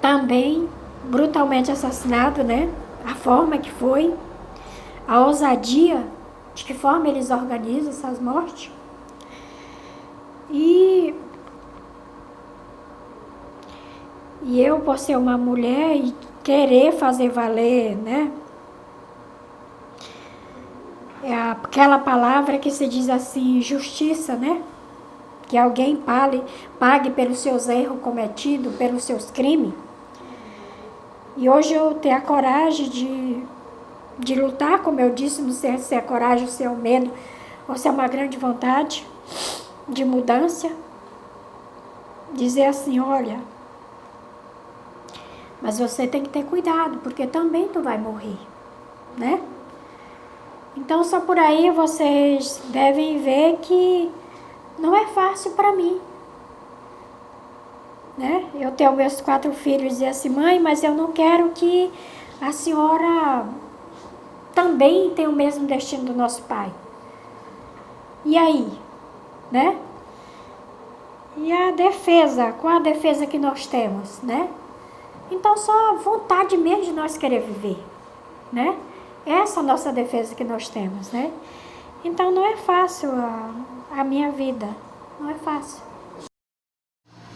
também brutalmente assassinados, né? A forma que foi, a ousadia, de que forma eles organizam essas mortes. E eu, por ser uma mulher e querer fazer valer, né? É aquela palavra que se diz assim, justiça, né? Que alguém pague pelos seus erros cometidos, pelos seus crimes. E hoje eu tenho a coragem de lutar, como eu disse, não sei se é coragem, se é o medo, ou se é uma grande vontade de mudança. Dizer assim, olha, mas você tem que ter cuidado, porque também tu vai morrer, né? Então, só por aí vocês devem ver que não é fácil para mim, né? Eu tenho meus 4 filhos e dizer assim, mãe, mas eu não quero que a senhora também tenha o mesmo destino do nosso pai. E aí, né? E a defesa, qual a defesa que nós temos, né? Então, só a vontade mesmo de nós querer viver, né? Essa é a nossa defesa que nós temos, né? Então não é fácil a minha vida, não é fácil.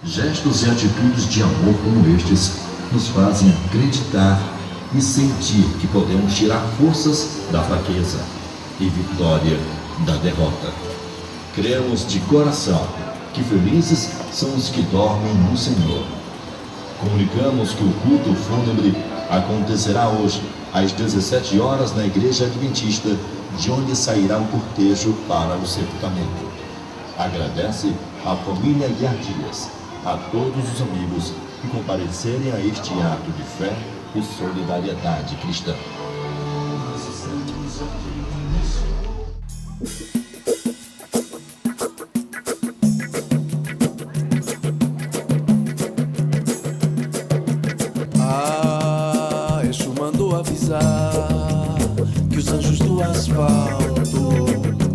Gestos e atitudes de amor como estes nos fazem acreditar e sentir que podemos tirar forças da fraqueza e vitória da derrota. Cremos de coração que felizes são os que dormem no Senhor. Comunicamos que o culto fúnebre acontecerá hoje às 17 horas na Igreja Adventista, de onde sairá o cortejo para o sepultamento. Agradece à família Guiar Dias, a todos os amigos que comparecerem a este ato de fé e solidariedade cristã. Exu mandou avisar que os anjos do asfalto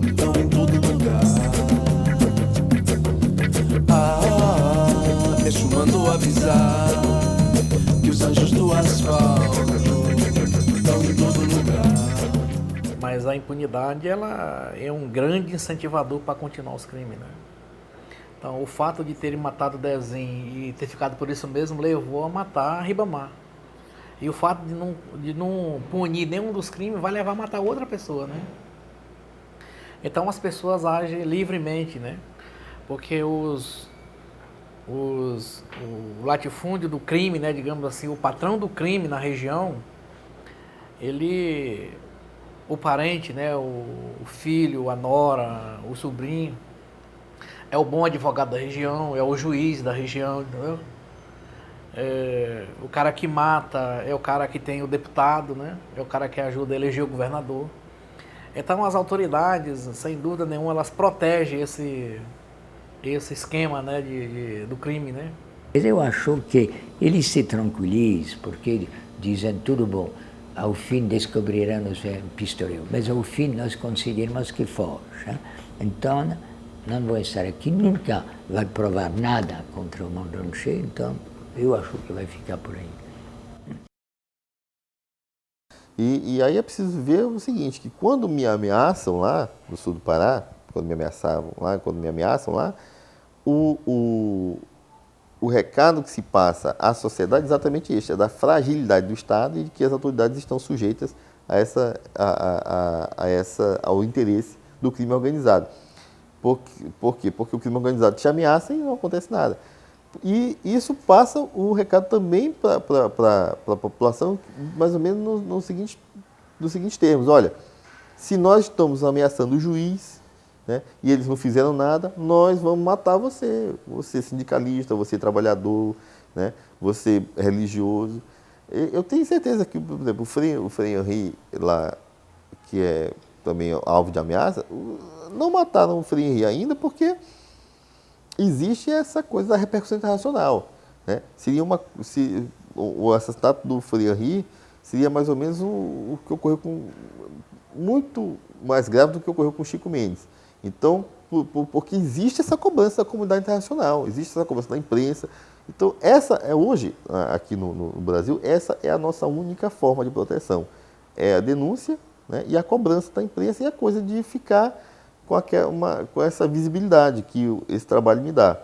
estão em todo lugar. Exu mandou avisar que os anjos do asfalto estão em todo lugar. Mas a impunidade, ela é um grande incentivador para continuar os crimes, né? Então, o fato de terem matado o Dezinho e ter ficado por isso mesmo levou a matar a Ribamar. E o fato de não punir nenhum dos crimes vai levar a matar outra pessoa, né? Então, as pessoas agem livremente, né? Porque o latifúndio do crime, né, digamos assim, o patrão do crime na região, o parente, né, o filho, a nora, o sobrinho, é o bom advogado da região, é o juiz da região, entendeu? O cara que mata é o cara que tem o deputado, né? É o cara que ajuda a eleger o governador. Então as autoridades, sem dúvida nenhuma, elas protegem esse esquema, né, do crime, né? Eu acho que eles se tranquilizam porque dizem tudo bom, ao fim descobriremos um pistoleiro, mas ao fim nós conseguiremos que foge. Então não vou estar aqui, nunca vai provar nada contra o Mondanche, então eu acho que vai ficar por aí. E aí é preciso ver o seguinte, que quando me ameaçam lá no sul do Pará, quando me ameaçam lá, o recado que se passa à sociedade é exatamente este, é da fragilidade do Estado e de que as autoridades estão sujeitas ao interesse do crime organizado. Por quê? Porque o crime organizado te ameaça e não acontece nada. E isso passa o recado também para a população, mais ou menos no seguinte dos seguintes termos: olha, se nós estamos ameaçando o juiz, né, e eles não fizeram nada, nós vamos matar você. Você sindicalista, você trabalhador, né, você religioso. Eu tenho certeza que, por exemplo, o Frei Henri, lá, que é também alvo de ameaça, não mataram o Frei Henri ainda porque existe essa coisa da repercussão internacional, né? O assassinato do Frei Henri seria mais ou menos o que ocorreu muito mais grave do que ocorreu com Chico Mendes. Então, porque existe essa cobrança da comunidade internacional, existe essa cobrança da imprensa. Então, essa é hoje, aqui no Brasil, essa é a nossa única forma de proteção. É a denúncia, né, e a cobrança da imprensa e a coisa de ficar com essa visibilidade que esse trabalho me dá.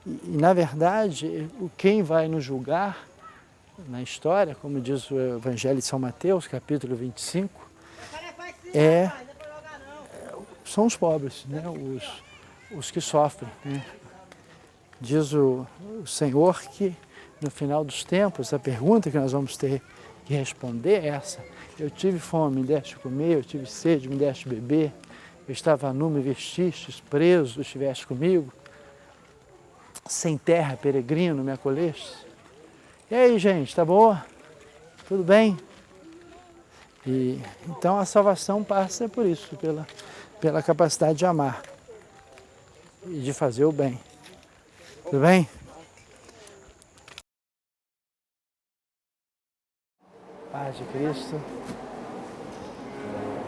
E na verdade, quem vai nos julgar na história, como diz o Evangelho de São Mateus, capítulo 25, são os pobres, né? Os que sofrem, né? Diz o Senhor que no final dos tempos a pergunta que nós vamos ter que responder é essa: eu tive fome, me deste comer, eu tive sede, me deste beber, eu estava nu, me vestistes, preso, estiveste comigo, sem terra, peregrino, me acolheste. E aí, gente, tá boa? Tudo bem? E então a salvação passa por isso, pela capacidade de amar e de fazer o bem. Tudo bem? Paz de Cristo.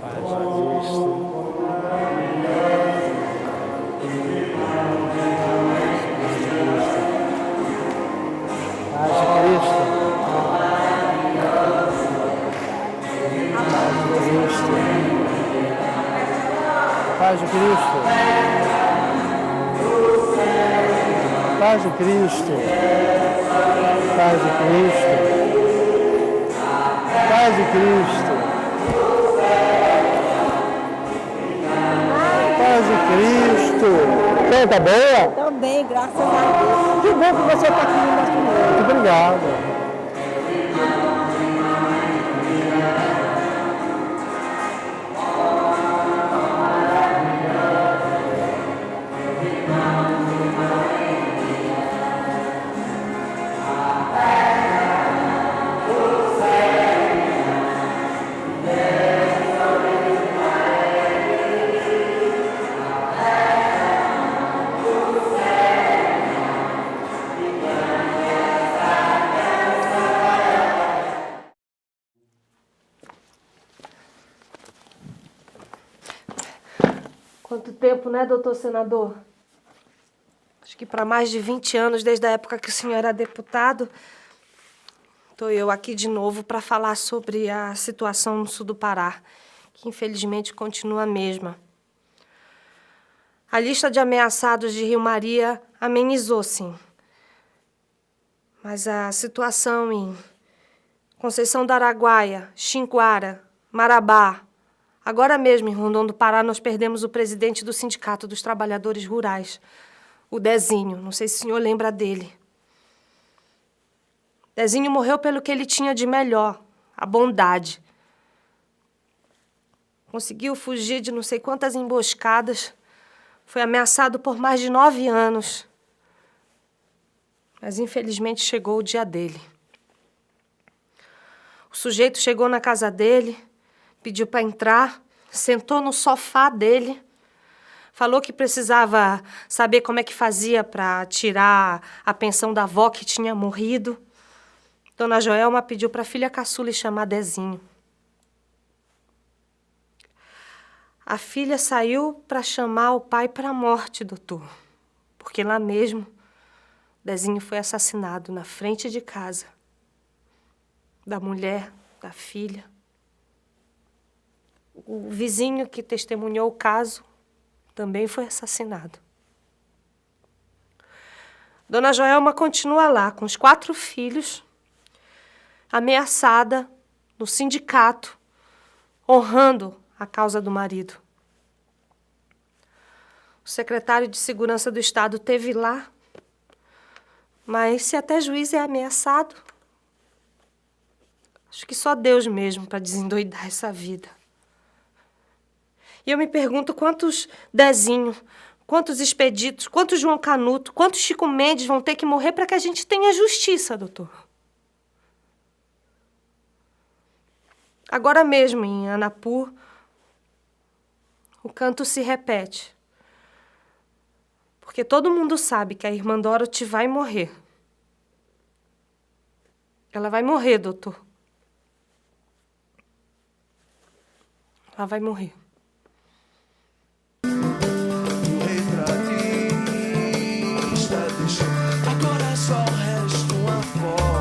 Paz de Cristo. Paz de Cristo. Paz de Cristo. Paz de Cristo. Paz de Cristo. Paz de Cristo. Paz de Cristo. Você tá boa? Tô bem, graças a Deus. Que bom que você está aqui no nosso meio. Muito obrigado. Quanto tempo, né, doutor senador? Acho que para mais de 20 anos, desde a época que o senhor era deputado. Estou eu aqui de novo para falar sobre a situação no sul do Pará, que infelizmente continua a mesma. A lista de ameaçados de Rio Maria amenizou, sim. Mas a situação em Conceição do Araguaia, Xinguara, Marabá, agora mesmo, em Rondon do Pará, nós perdemos o presidente do Sindicato dos Trabalhadores Rurais, o Dezinho. Não sei se o senhor lembra dele. Dezinho morreu pelo que ele tinha de melhor, a bondade. Conseguiu fugir de não sei quantas emboscadas. Foi ameaçado por mais de 9 anos. Mas, infelizmente, chegou o dia dele. O sujeito chegou na casa dele, pediu para entrar, sentou no sofá dele, falou que precisava saber como é que fazia para tirar a pensão da avó que tinha morrido. Dona Joelma pediu para a filha caçula chamar Dezinho. A filha saiu para chamar o pai para a morte, doutor, porque lá mesmo Dezinho foi assassinado na frente de casa, da mulher, da filha. O vizinho que testemunhou o caso também foi assassinado. Dona Joelma continua lá com os 4 filhos, ameaçada no sindicato, honrando a causa do marido. O secretário de Segurança do Estado esteve lá, mas se até juiz é ameaçado, Acho que só Deus mesmo para desendoidar essa vida. E eu me pergunto quantos Dezinho, quantos Expeditos, quantos João Canuto, quantos Chico Mendes vão ter que morrer para que a gente tenha justiça, doutor. Agora mesmo, em Anapu, o canto se repete. Porque todo mundo sabe que a irmã Dorothy vai morrer. Ela vai morrer, doutor. Ela vai morrer. Agora só resta uma foto.